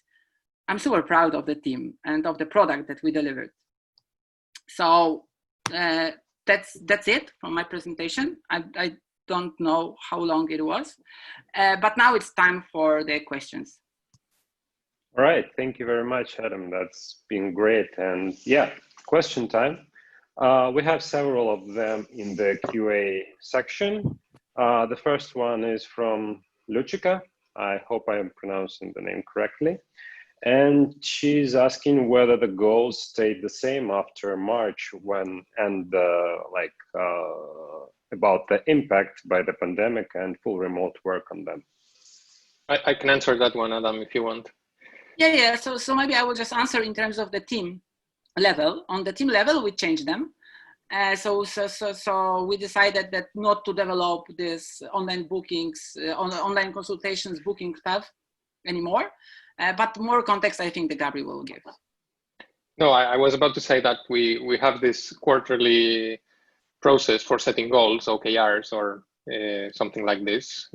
I'm super proud of the team and of the product that we delivered. So that's it from my presentation. I don't know how long it was, but now it's time for the questions. All right, thank you very much, Adam. That's been great. And yeah, question time. We have several of them in the QA section. The first one is from Luchika. I hope I am pronouncing the name correctly. And she's asking whether the goals stayed the same after March about the impact by the pandemic and full remote work on them. I can answer that one, Adam, if you want. Yeah. So maybe I will just answer in terms of the team level. On the team level, we changed them. So we decided that not to develop this online bookings, online consultations booking stuff anymore. But more context, I think the Gabri will give. No, I was about to say that we have this quarterly process for setting goals, OKRs, or something like this.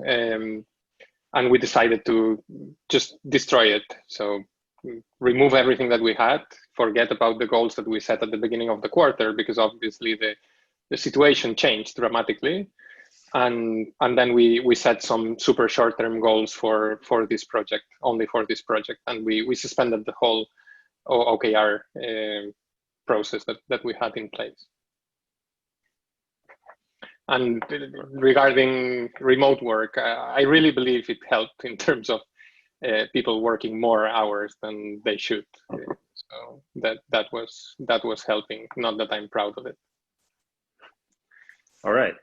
And we decided to just destroy it. So remove everything that we had, forget about the goals that we set at the beginning of the quarter, because obviously the situation changed dramatically. And then we set some super short-term goals for this project, only for this project. And we suspended the whole OKR process that we had in place. And regarding remote work, I really believe it helped in terms of people working more hours than they should. So that was helping. Not that I'm proud of it. All right.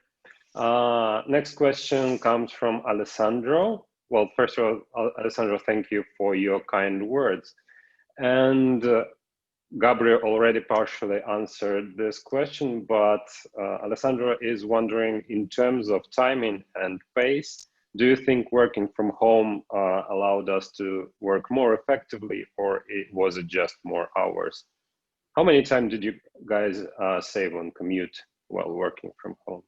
Next question comes from Alessandro. Well, first of all, Alessandro, thank you for your kind words. And Gabri already partially answered this question, but Alessandro is wondering, in terms of timing and pace, do you think working from home allowed us to work more effectively, or was it just more hours? How many time did you guys save on commute while working from home?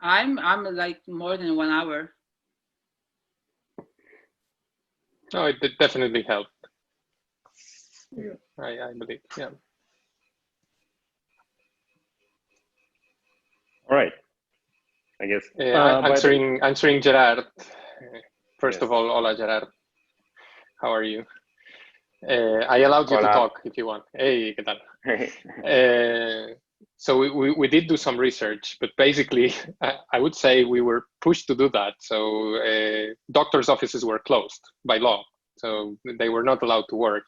I'm like more than 1 hour. No, it definitely helped. Yeah. I believe, yeah. All right. I guess answering Gerard. First Yes. of all, hola Gerard. How are you? I allowed you to talk if you want. Hey, ¿qué tal? So we did do some research, but basically, I would say we were pushed to do that. So doctors' offices were closed by law, so they were not allowed to work.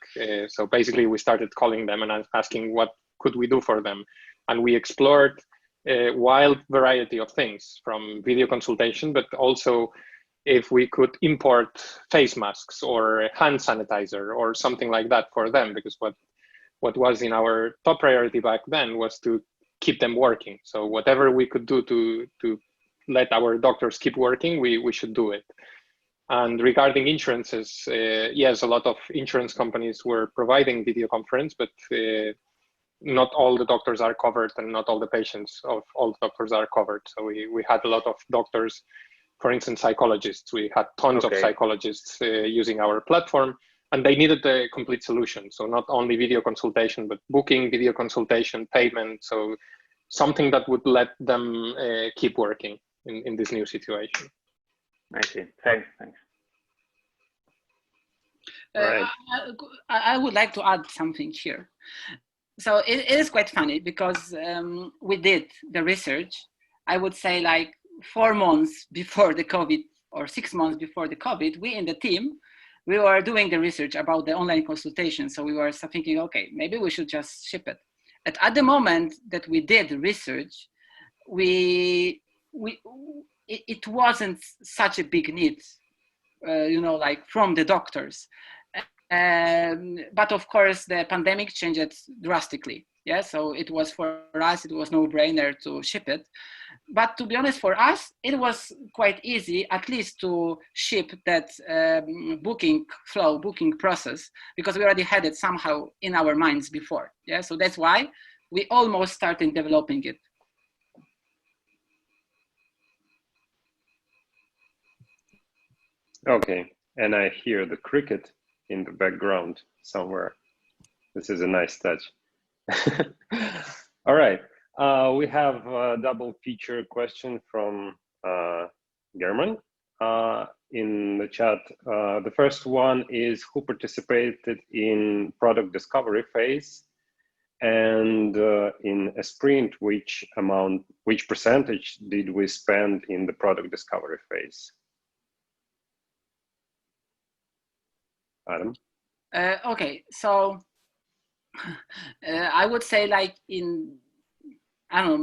So basically, we started calling them and asking what could we do for them, and we explored a wild variety of things, from video consultation, but also if we could import face masks or hand sanitizer or something like that for them, because what was in our top priority back then was to keep them working. So whatever we could do to let our doctors keep working, we should do it. And regarding insurances, yes, a lot of insurance companies were providing video conference, but not all the doctors are covered and not all the patients of all the doctors are covered. So we had a lot of doctors, for instance, psychologists. We had tons of psychologists using our platform, and they needed a complete solution. So not only video consultation, but booking, video consultation, payment. So something that would let them keep working in this new situation. I see. Thanks. Right. I would like to add something here. So it is quite funny because we did the research, I would say like 4 months before the COVID or 6 months before the COVID, we in the team, we were doing the research about the online consultation. So we were thinking, okay, maybe we should just ship it. At the moment that we did research, it wasn't such a big need, like from the doctors. But of course, the pandemic changed it drastically. Yeah, so it was for us, it was no brainer to ship it. But to be honest, for us, it was quite easy, at least to ship that booking process, because we already had it somehow in our minds before. Yeah, so that's why we almost started developing it. Okay, and I hear the cricket in the background somewhere. This is a nice touch. All right, we have a double feature question from German in the chat. The first one is who participated in product discovery phase, and in a sprint, which percentage did we spend in the product discovery phase? Adam? Okay, so I would say like in the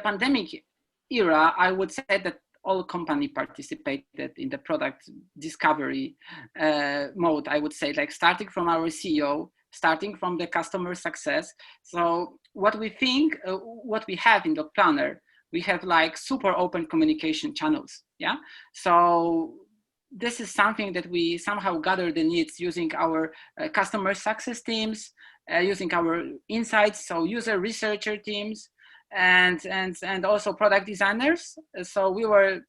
pandemic era, I would say that all company participated in the product discovery mode. I would say like starting from our CEO, starting from the customer success. So what we have in the planner, we have like super open communication channels. Yeah, so this is something that we somehow gather the needs using our customer success teams, using our insights, so user researcher teams, and also product designers. So we were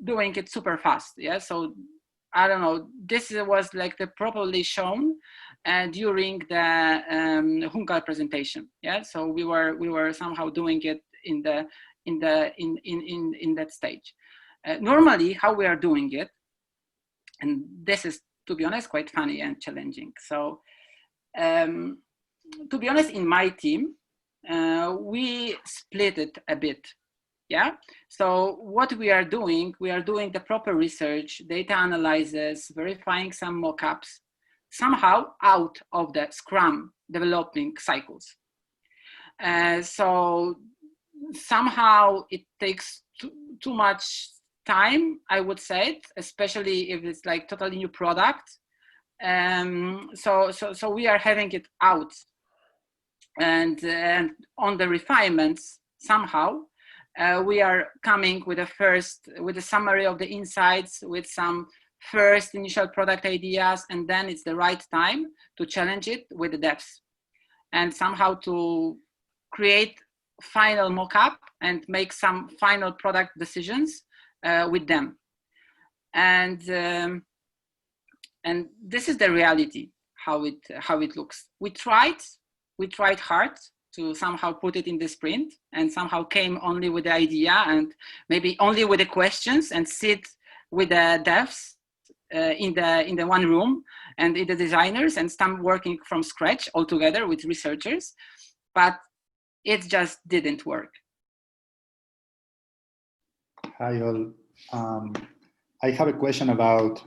doing it super fast. Yeah, so I don't know. This was like the properly shown during the Juncal presentation. Yeah, so we were somehow doing it in that stage. Normally, how we are doing it. And this is, to be honest, quite funny and challenging. So, to be honest, in my team, we split it a bit. Yeah. So what we are doing the proper research, data analysis, verifying some mock-ups, somehow out of the Scrum developing cycles. So somehow it takes too much time, I would say, especially if it's like totally new product. So we are having it out, and on the refinements somehow we are coming with a summary of the insights, with some first initial product ideas, and then it's the right time to challenge it with the devs and somehow to create final mock-up and make some final product decisions with them. And this is the reality, how it looks. We tried hard to somehow put it in the sprint, and somehow came only with the idea and maybe only with the questions, and sit with the devs in the one room and in the designers, and start working from scratch all together with researchers, but it just didn't work. Hi all. I have a question about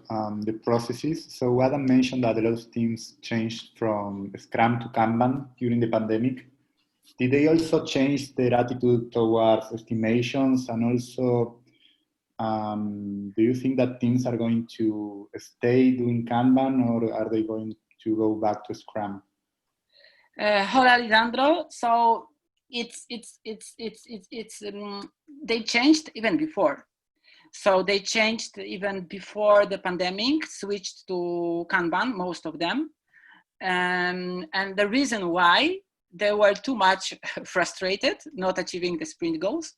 the processes. So Adam mentioned that a lot of teams changed from Scrum to Kanban during the pandemic. Did they also change their attitude towards estimations? And also, do you think that teams are going to stay doing Kanban, or are they going to go back to Scrum? Hola, Lisandro. So they changed even before. So they changed even before the pandemic, switched to Kanban, most of them. And the reason why, they were too much frustrated not achieving the sprint goals.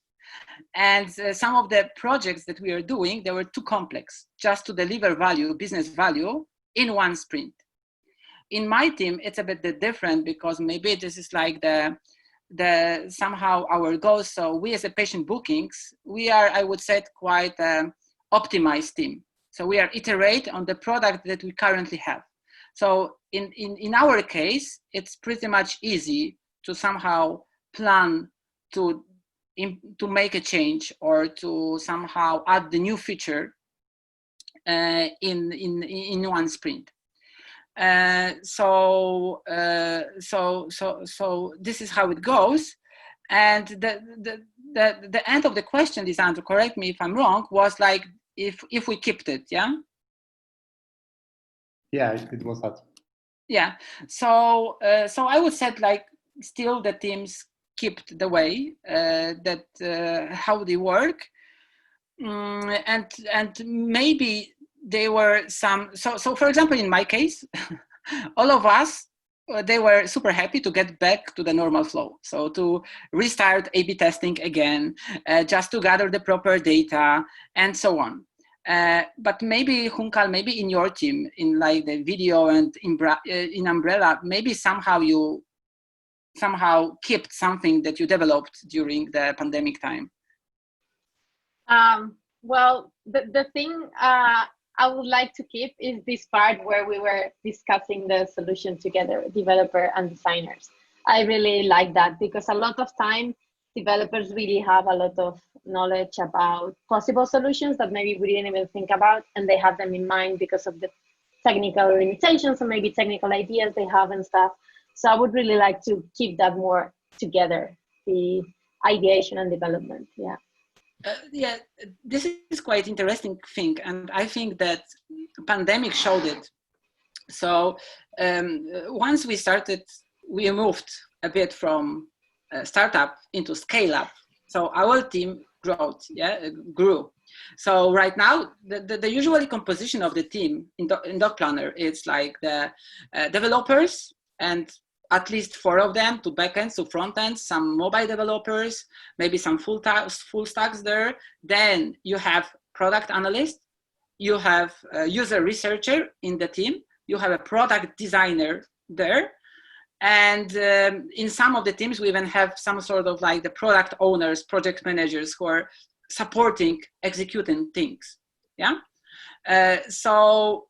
And some of the projects that we are doing, they were too complex just to deliver value, business value, in one sprint. In my team, it's a bit different, because maybe this is like the somehow our goals. So we as a patient bookings, we are, I would say, quite optimized team. So we are iterate on the product that we currently have. So in our case, it's pretty much easy to somehow plan to make a change, or to somehow add the new feature in one sprint. So this is how it goes. And the end of the question, Lisandro, correct me if I'm wrong, was like if we kept it, yeah? Yeah, it was that. Yeah. So I would say, like, still the teams kept the way that how they work, and maybe they were some. So for example, in my case, all of us, they were super happy to get back to the normal flow. So to restart A/B testing again, just to gather the proper data and so on. But maybe, Juncal, maybe in your team, in like the video and in Umbrella, maybe somehow you kept something that you developed during the pandemic time. Well, the thing I would like to keep is this part where we were discussing the solution together, developer and designers. I really like that, because a lot of time developers really have a lot of knowledge about possible solutions that maybe we didn't even think about, and they have them in mind because of the technical limitations or maybe technical ideas they have and stuff. So I would really like to keep that more together, the ideation and development. Yeah. Yeah, this is quite interesting thing, and I think that pandemic showed it. So once we started, we moved a bit from startup into scale up. So our team grew. So right now, the usual composition of the team in Doc Planner is like the developers, and at least 4 of them, 2 backends, 2 frontends, some mobile developers, maybe some full stacks there. Then you have product analyst, you have a user researcher in the team, you have a product designer there. And in some of the teams, we even have some sort of like the product owners, project managers who are supporting, executing things. Yeah. So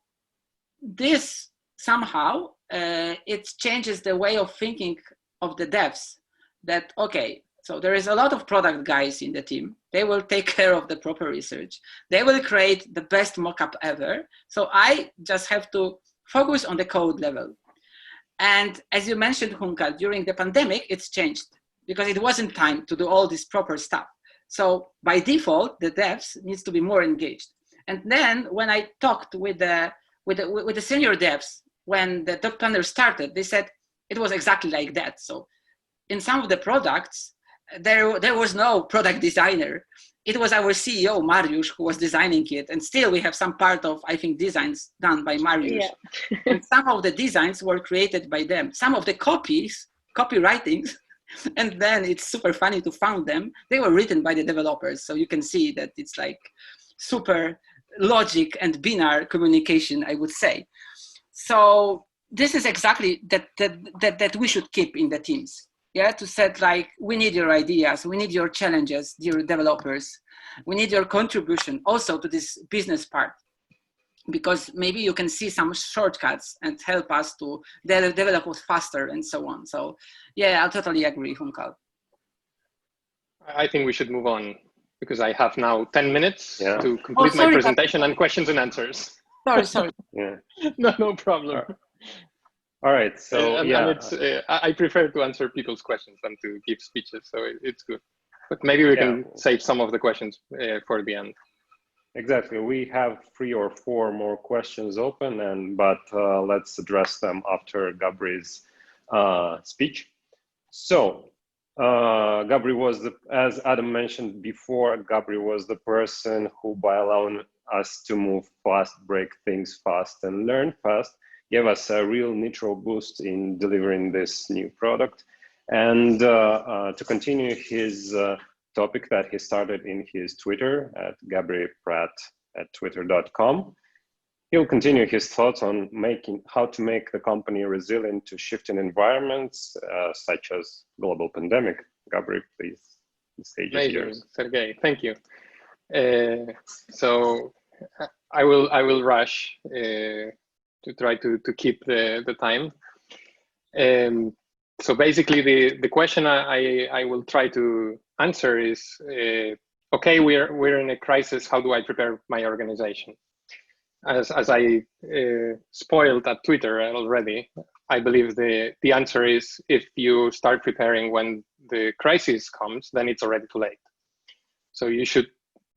this somehow, it changes the way of thinking of the devs, that, okay, so there is a lot of product guys in the team. They will take care of the proper research. They will create the best mockup ever. So I just have to focus on the code level. And as you mentioned, Juncal, during the pandemic, it's changed because it wasn't time to do all this proper stuff. So by default, the devs needs to be more engaged. And then when I talked with the senior devs, when the Doc Planner started, they said it was exactly like that. So in some of the products, there was no product designer. It was our CEO, Mariusz, who was designing it. And still we have some part of, I think, designs done by Mariusz. Yeah. And some of the designs were created by them. Some of the copywritings, and then it's super funny to find them. They were written by the developers. So you can see that it's like super logic and binary communication, I would say. So this is exactly that we should keep in the teams. Yeah, to set like, we need your ideas, we need your challenges, dear developers. We need your contribution also to this business part, because maybe you can see some shortcuts and help us to develop faster and so on. So yeah, I totally agree, Juncal. I think we should move on because I have now 10 minutes to complete my presentation and questions and answers. Sorry. Yeah. No problem. All right, so and it's, I prefer to answer people's questions than to give speeches, so it's good. But maybe we can save some of the questions for the end. Exactly, we have 3 or 4 more questions open, but let's address them after Gabri's speech. So Gabri was, as Adam mentioned before, Gabri was the person who, by allowing us to move fast, break things fast, and learn fast, gave us a real nitro boost in delivering this new product. And to continue his topic that he started in his Twitter at Gabri Prat at twitter.com, he'll continue his thoughts on how to make the company resilient to shifting environments such as global pandemic. Gabri, please, the stage is yours. Sergey, thank you. So I will rush to try to keep the time. So basically, the question I will try to answer is, okay, we're in a crisis. How do I prepare my organization? As I spoiled at Twitter already, I believe the answer is, if you start preparing when the crisis comes, then it's already too late. So you should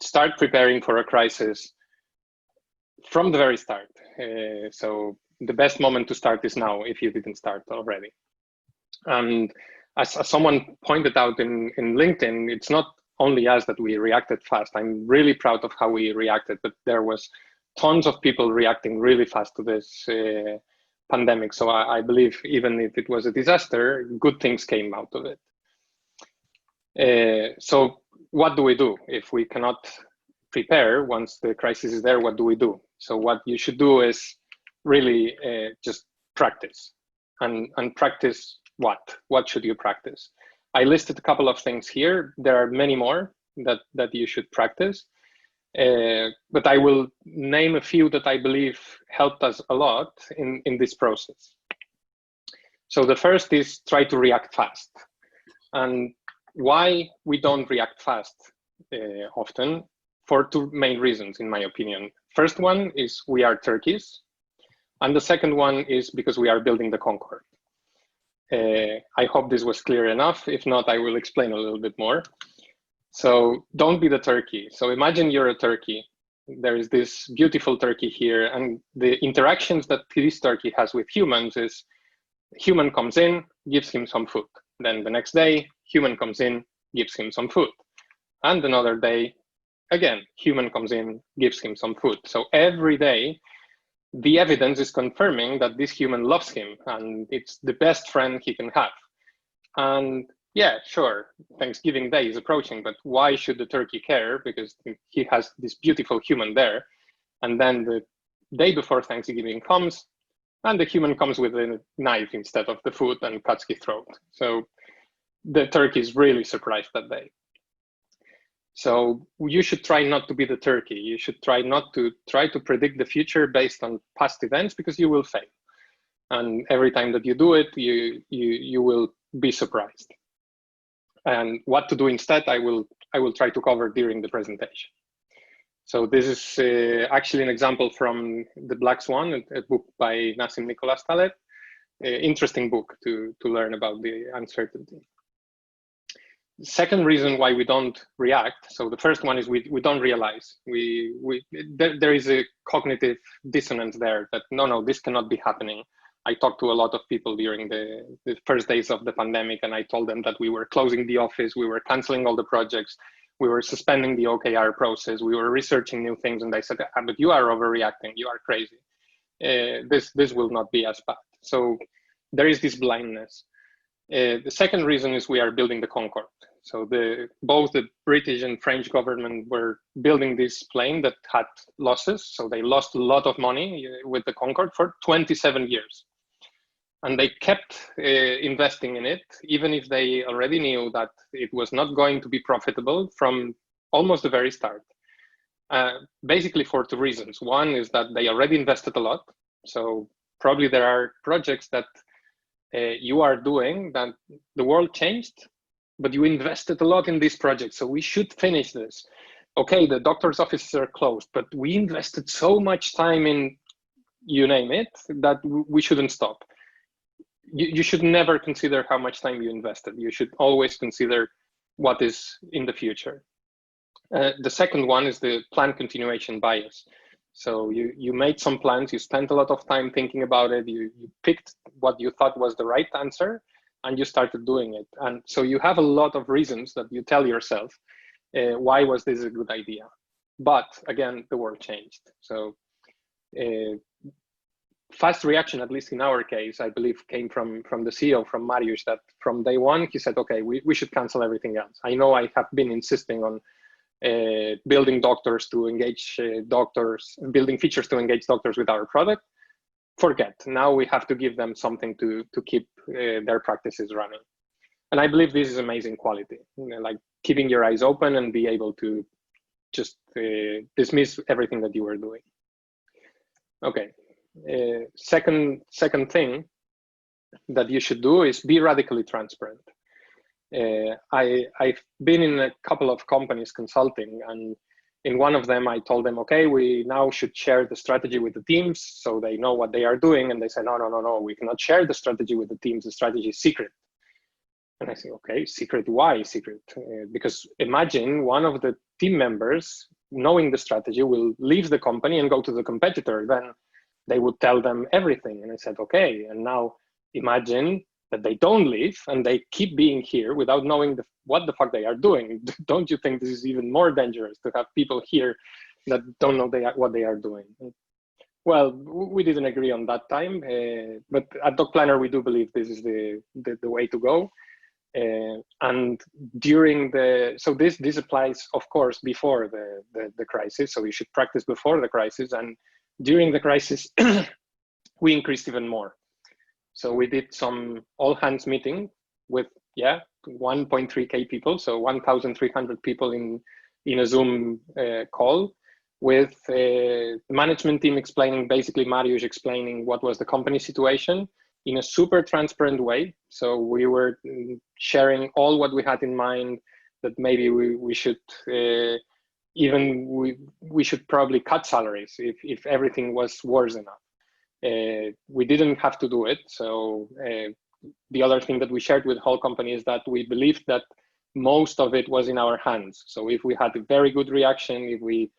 start preparing for a crisis from the very start. So the best moment to start is now, if you didn't start already. And as someone pointed out in LinkedIn, it's not only us that we reacted fast. I'm really proud of how we reacted, but there was tons of people reacting really fast to this pandemic. So I believe even if it was a disaster, good things came out of it. So what do we do if we cannot prepare once the crisis is there? What do we do? So what you should do is really just practice. And practice what? What should you practice? I listed a couple of things here. There are many more that you should practice. But I will name a few that I believe helped us a lot in this process. So the first is try to react fast. And why we don't react fast often? For two main reasons, in my opinion. First one is we are turkeys. And the second one is because we are building the Concorde. I hope this was clear enough. If not, I will explain a little bit more. So don't be the turkey. So imagine you're a turkey. There is this beautiful turkey here, and the interactions that this turkey has with humans is human comes in, gives him some food. Then the next day, human comes in, gives him some food. And another day, again, human comes in, gives him some food. So every day, the evidence is confirming that this human loves him and it's the best friend he can have. And yeah, sure, Thanksgiving Day is approaching, but why should the turkey care? Because he has this beautiful human there. And then the day before Thanksgiving comes, and the human comes with a knife instead of the food and cuts his throat. So the turkey is really surprised that day. So you should try not to be the turkey. You should try not to predict the future based on past events, because you will fail. And every time that you do it, you will be surprised. And what to do instead, I will try to cover during the presentation. So this is actually an example from The Black Swan, a book by Nassim Nicholas Taleb. Interesting book to learn about the uncertainty. Second reason why we don't react. So the first one is we don't realize. There is a cognitive dissonance there that no, this cannot be happening. I talked to a lot of people during the first days of the pandemic, and I told them that we were closing the office, we were canceling all the projects, we were suspending the OKR process, we were researching new things, and they said, but you are overreacting, you are crazy. This will not be as bad. So there is this blindness. The second reason is we are building the Concorde. So both the British and French government were building this plane that had losses. So they lost a lot of money with the Concorde for 27 years. And they kept investing in it, even if they already knew that it was not going to be profitable from almost the very start. Basically for two reasons. One is that they already invested a lot. So probably there are projects that you are doing that the world changed, but you invested a lot in this project, so we should finish this. Okay, the doctor's offices are closed, but we invested so much time in, you name it, that we shouldn't stop. You should never consider how much time you invested. You should always consider what is in the future. The second one is the plan continuation bias. So you made some plans, you spent a lot of time thinking about it, you picked what you thought was the right answer, and you started doing it. And so you have a lot of reasons that you tell yourself, why was this a good idea? But again, the world changed. So fast reaction, at least in our case, I believe came from the CEO, from Mariusz, that from day one, he said, okay, we should cancel everything else. I know I have been insisting on building doctors to engage doctors, building features to engage doctors with our product. Forget, now we have to give them something to keep their practices running. And I believe this is amazing quality, like keeping your eyes open and be able to just dismiss everything that you were doing. Okay, second thing that you should do is be radically transparent. I've been in a couple of companies consulting, and in one of them I told them, okay, we now should share the strategy with the teams so they know what they are doing. And they said, no, we cannot share the strategy with the teams. The strategy is secret. And I say, okay, secret, why secret? Because imagine one of the team members knowing the strategy will leave the company and go to the competitor, then they would tell them everything. And I said, okay, and now imagine that they don't leave and they keep being here without knowing what the fuck they are doing. Don't you think this is even more dangerous to have people here that don't know what they are doing? Well, we didn't agree on that time, but at Doc Planner, we do believe this is the way to go. And during so this applies, of course, before the crisis. So you should practice before the crisis, and during the crisis, we increased even more. So we did some all hands meeting with 1.3K people, so 1,300 people in a Zoom call, with the management team explaining, basically Mariusz explaining what was the company situation in a super transparent way. So we were sharing all what we had in mind, that maybe we should we should probably cut salaries if everything was worse enough. We didn't have to do it. So the other thing that we shared with the whole company is that we believed that most of it was in our hands. So if we had a very good reaction, if we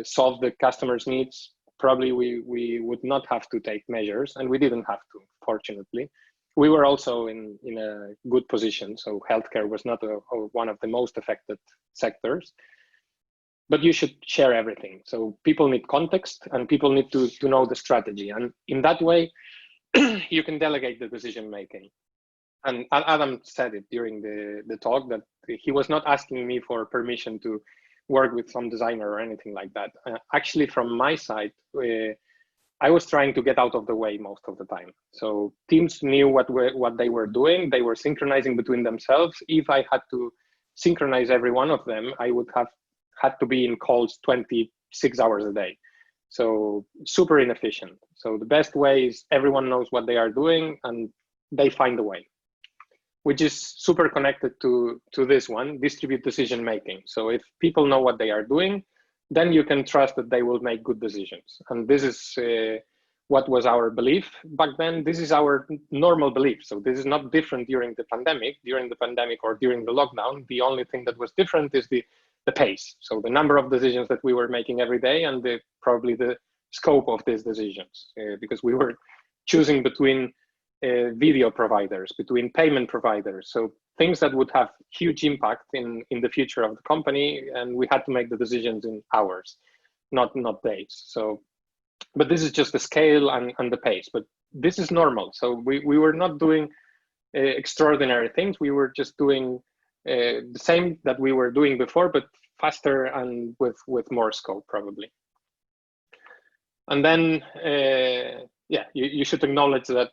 solved the customer's needs, probably we would not have to take measures, and we didn't have to, fortunately. We were also in a good position, so healthcare was not one of the most affected sectors. But you should share everything. So people need context, and people need to know the strategy. And in that way, you can delegate the decision making. And Adam said it during the talk, that he was not asking me for permission to work with some designer or anything like that. Actually, from my side, I was trying to get out of the way most of the time. So teams knew what they were doing. They were synchronizing between themselves. If I had to synchronize every one of them, I would have had to be in calls 26 hours a day. So super inefficient. So the best way is everyone knows what they are doing and they find a way, which is super connected to this one, distribute decision making. So if people know what they are doing, then you can trust that they will make good decisions. And this is what was our belief back then. This is our normal belief. So this is not different during the pandemic. During the pandemic or during the lockdown, the only thing that was different is the pace. So the number of decisions that we were making every day, and probably the scope of these decisions, because we were choosing between video providers, between payment providers. So things that would have huge impact in the future of the company, and we had to make the decisions in hours, not days. So, but this is just the scale and the pace, but this is normal. So we were not doing extraordinary things. We were just doing the same that we were doing before, but faster and with more scope probably. And then, you should acknowledge that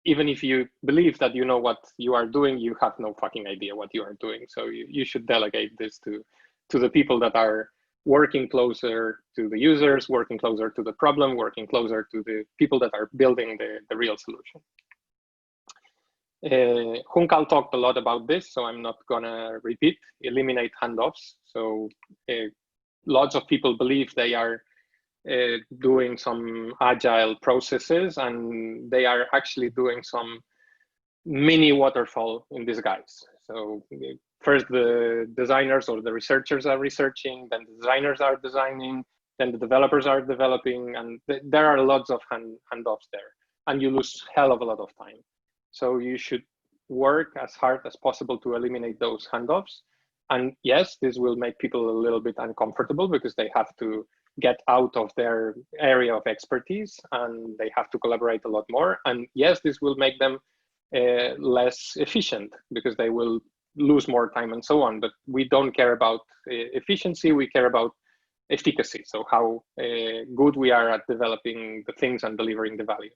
even if you believe that you know what you are doing, you have no fucking idea what you are doing. So you should delegate this to the people that are working closer to the users, working closer to the problem, working closer to the people that are building the real solution. Juncal talked a lot about this, so I'm not gonna repeat. Eliminate handoffs. So lots of people believe they are doing some agile processes, and they are actually doing some mini waterfall in disguise. So first the designers or the researchers are researching, then the designers are designing, then the developers are developing, and there are lots of handoffs there, and you lose hell of a lot of time. So you should work as hard as possible to eliminate those handoffs. And yes, this will make people a little bit uncomfortable because they have to get out of their area of expertise, and they have to collaborate a lot more. And yes, this will make them less efficient because they will lose more time and so on. But we don't care about efficiency, we care about efficacy. So how good we are at developing the things and delivering the value.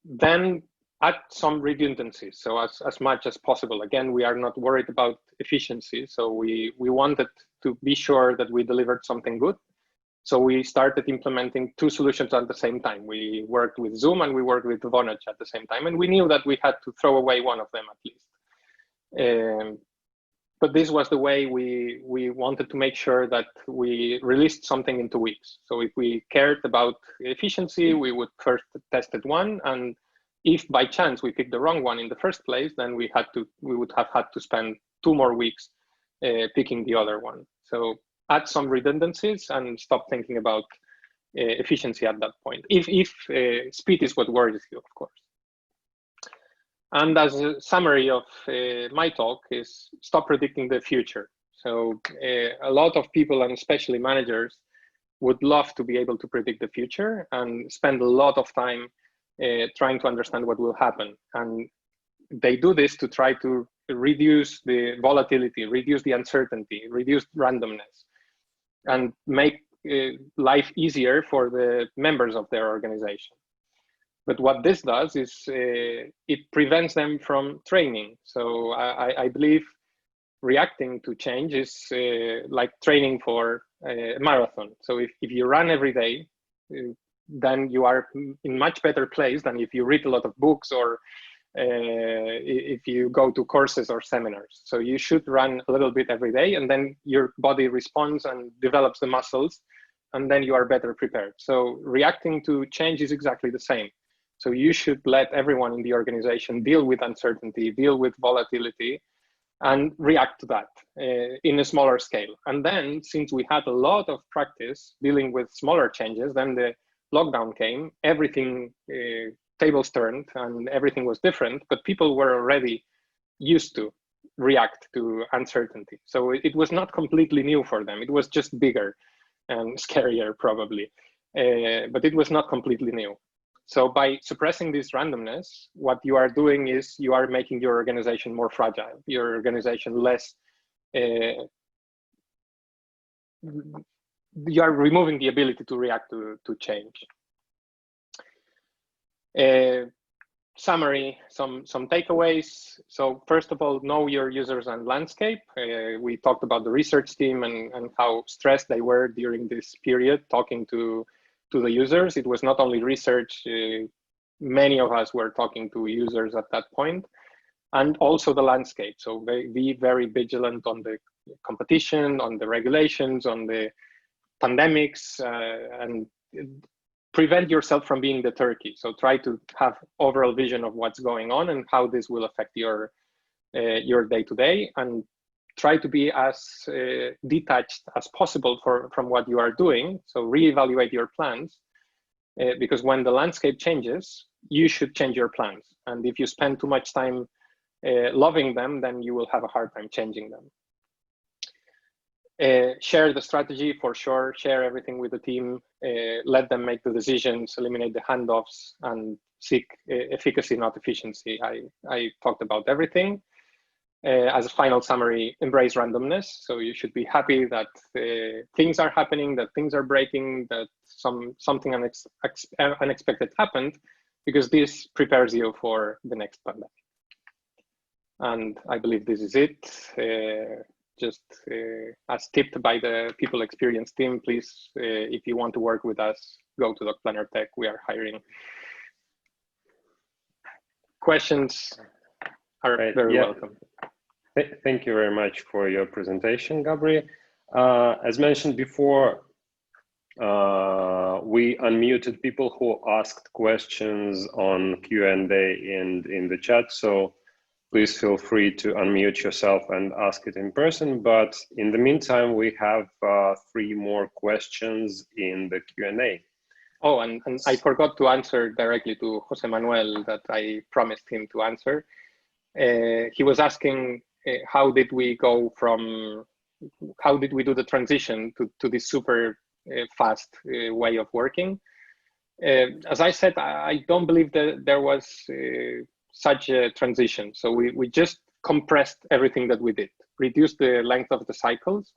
Then add some redundancies, so as much as possible. Again, we are not worried about efficiency, so we wanted to be sure that we delivered something good. So we started implementing 2 solutions at the same time. We worked with Zoom and we worked with Vonage at the same time, and we knew that we had to throw away one of them at least. But this was the way we wanted to make sure that we released something in 2 weeks. So if we cared about efficiency, we would first test one, and if by chance we picked the wrong one in the first place, then we would have had to spend 2 more weeks picking the other one. So add some redundancies and stop thinking about efficiency at that point. If speed is what worries you, of course. And as a summary of my talk is stop predicting the future. So a lot of people, and especially managers, would love to be able to predict the future and spend a lot of time trying to understand what will happen. And they do this to try to reduce the volatility, reduce the uncertainty, reduce randomness, and make life easier for the members of their organization. But what this does is it prevents them from training. So I believe reacting to change is like training for a marathon. So if you run every day, then you are in much better place than if you read a lot of books or if you go to courses or seminars. So you should run a little bit every day, and then your body responds and develops the muscles, and then you are better prepared. So reacting to change is exactly the same. So you should let everyone in the organization deal with uncertainty, deal with volatility, and react to that in a smaller scale. And then, since we had a lot of practice dealing with smaller changes, then the lockdown came, everything tables turned and everything was different, but people were already used to react to uncertainty. So it was not completely new for them. It was just bigger and scarier probably, but it was not completely new. So by suppressing this randomness, what you are doing is you are making your organization more fragile, your organization less, you are removing the ability to react to change. Summary, some takeaways. So first of all, know your users and landscape. We talked about the research team and how stressed they were during this period talking to the users. It was not only research, many of us were talking to users at that point, and also the landscape. So be very vigilant on the competition, on the regulations, on the pandemics, and prevent yourself from being the turkey. So try to have overall vision of what's going on and how this will affect your day-to-day, and try to be as detached as possible from what you are doing. So reevaluate your plans, because when the landscape changes, you should change your plans. And if you spend too much time loving them, then you will have a hard time changing them. Share the strategy for sure, share everything with the team, let them make the decisions, eliminate the handoffs, and seek efficacy, not efficiency. I talked about everything. As a final summary, embrace randomness. So you should be happy that things are happening, that things are breaking, that something unexpected happened, because this prepares you for the next pandemic. And I believe this is it. Just as tipped by the people experience team, please, if you want to work with us, go to Doc Planner Tech. We are hiring. Questions are very welcome. Thank you very much for your presentation, Gabri. As mentioned before, we unmuted people who asked questions on Q&A and in the chat. So please feel free to unmute yourself and ask it in person. But in the meantime, we have 3 more questions in the Q&A. Oh, and I forgot to answer directly to Jose Manuel that I promised him to answer. He was asking, how did we go from how did we do the transition to this super fast way of working? As I said, I don't believe that there was such a transition. So we just compressed everything that we did, reduced the length of the cycles,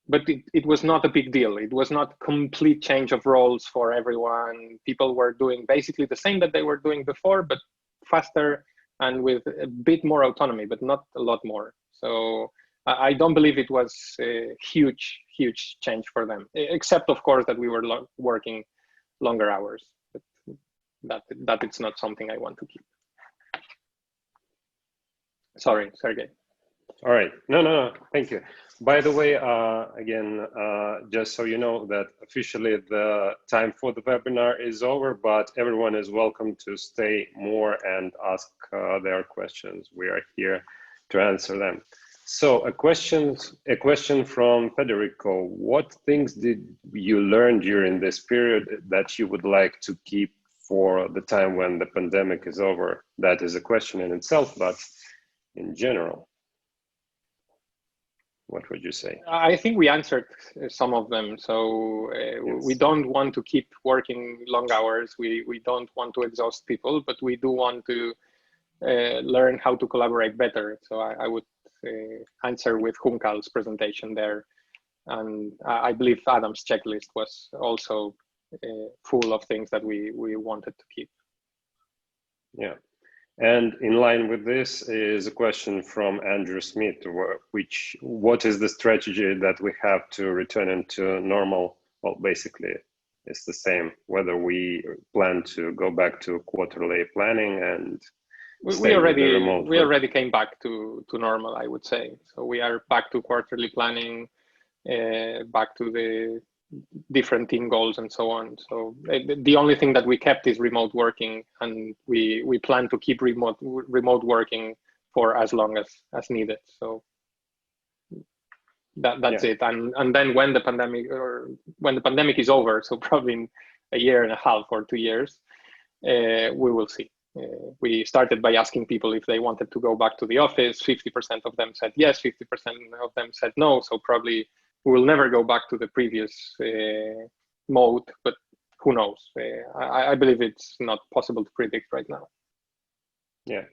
but it was not a big deal. It was not complete change of roles for everyone. People were doing basically the same that they were doing before, but faster and with a bit more autonomy, but not a lot more. So I don't believe it was a huge change for them, except of course that we were working longer hours, but that it's not something I want to keep. Sorry, Sergey. All right. No. Thank you. By the way, again, just so you know that officially the time for the webinar is over, but everyone is welcome to stay more and ask their questions. We are here to answer them. So a question from Federico. What things did you learn during this period that you would like to keep for the time when the pandemic is over? That is a question in itself, but in general, what would you say? I think we answered some of them. So Yes. We don't want to keep working long hours. We don't want to exhaust people, but we do want to learn how to collaborate better. So I would answer with Juncal's presentation there. And I believe Adam's checklist was also full of things that we wanted to keep. Yeah. And in line with this is a question from Andrew Smith, what is the strategy that we have to return into normal? Well, basically, it's the same, whether we plan to go back to quarterly planning and we already came back to normal, I would say. So we are back to quarterly planning, back to the different team goals and so on. So the only thing that we kept is remote working, and we plan to keep remote working for as long as needed. So that's it. And then when the pandemic is over, so probably in a year and a half or 2 years, we will see. We started by asking people if they wanted to go back to the office. 50% of them said yes, 50% of them said no. So probably we will never go back to the previous mode, but who knows? I believe it's not possible to predict right now. Yeah.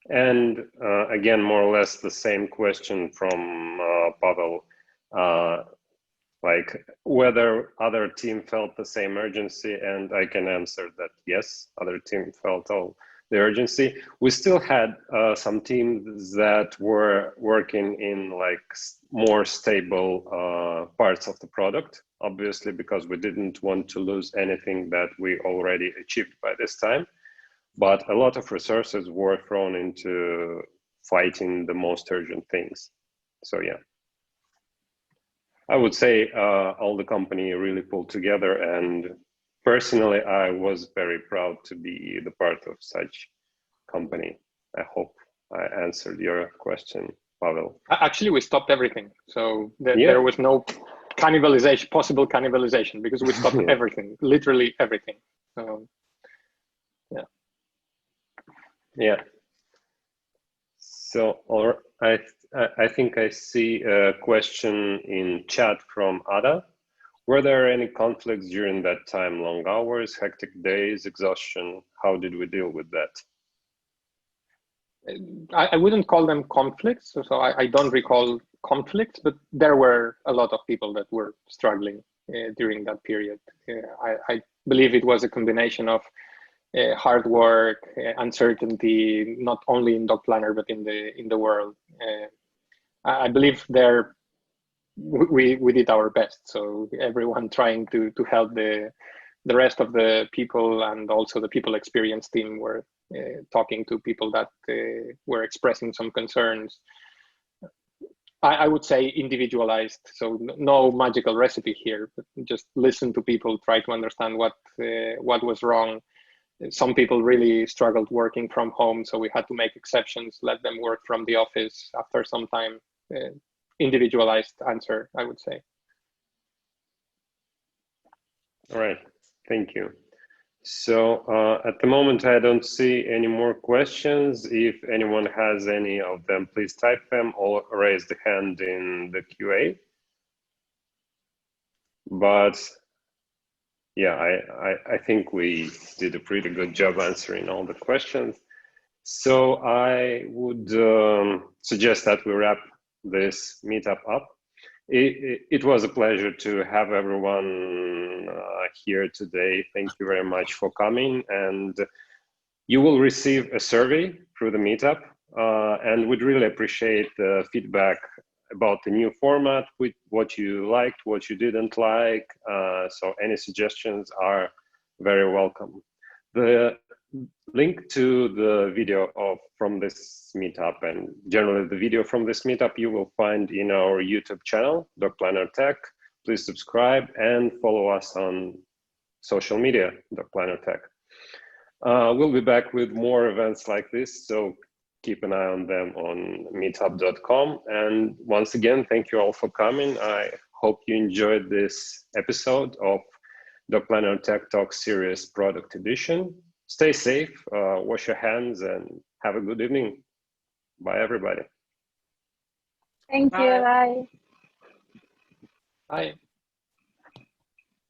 And again, more or less the same question from Pavel, like whether other team felt the same urgency, and I can answer that yes, other team felt all the urgency. We still had some teams that were working in like more stable parts of the product, obviously, because we didn't want to lose anything that we already achieved by this time. But a lot of resources were thrown into fighting the most urgent things. So yeah, I would say all the company really pulled together, and personally, I was very proud to be the part of such company. I hope I answered your question, Pavel. Actually, we stopped everything. So there was no possible cannibalization, because we stopped everything, literally everything. So yeah. Yeah. So, I think I see a question in chat from Ada. Were there any conflicts during that time? Long hours, hectic days, exhaustion? How did we deal with that? I wouldn't call them conflicts. So I don't recall conflicts, but there were a lot of people that were struggling during that period. I believe it was a combination of hard work, uncertainty, not only in Dog Planner, but in the world. I believe we did our best. So everyone trying to help the rest of the people, and also the people experience team were talking to people that were expressing some concerns. I would say individualized. So no magical recipe here, but just listen to people, try to understand what was wrong. Some people really struggled working from home, so we had to make exceptions, let them work from the office after some time. Individualized answer, I would say. All right, thank you. So at the moment, I don't see any more questions. If anyone has any of them, please type them or raise the hand in the QA. But yeah, I think we did a pretty good job answering all the questions. So I would suggest that we wrap this meetup up. It was a pleasure to have everyone here today. Thank you very much for coming. And you will receive a survey through the meetup. And we'd really appreciate the feedback about the new format, with what you liked, what you didn't like. So any suggestions are very welcome. The link to the video from this meetup, and generally the video from this meetup, you will find in our YouTube channel, Doc Planner Tech. Please subscribe and follow us on social media, Doc Planner Tech. We'll be back with more events like this, so keep an eye on them on meetup.com. And once again, thank you all for coming. I hope you enjoyed this episode of Doc Planner Tech Talk Series Product Edition. Stay safe, wash your hands, and have a good evening. Bye, everybody. Thank you. Bye. Bye.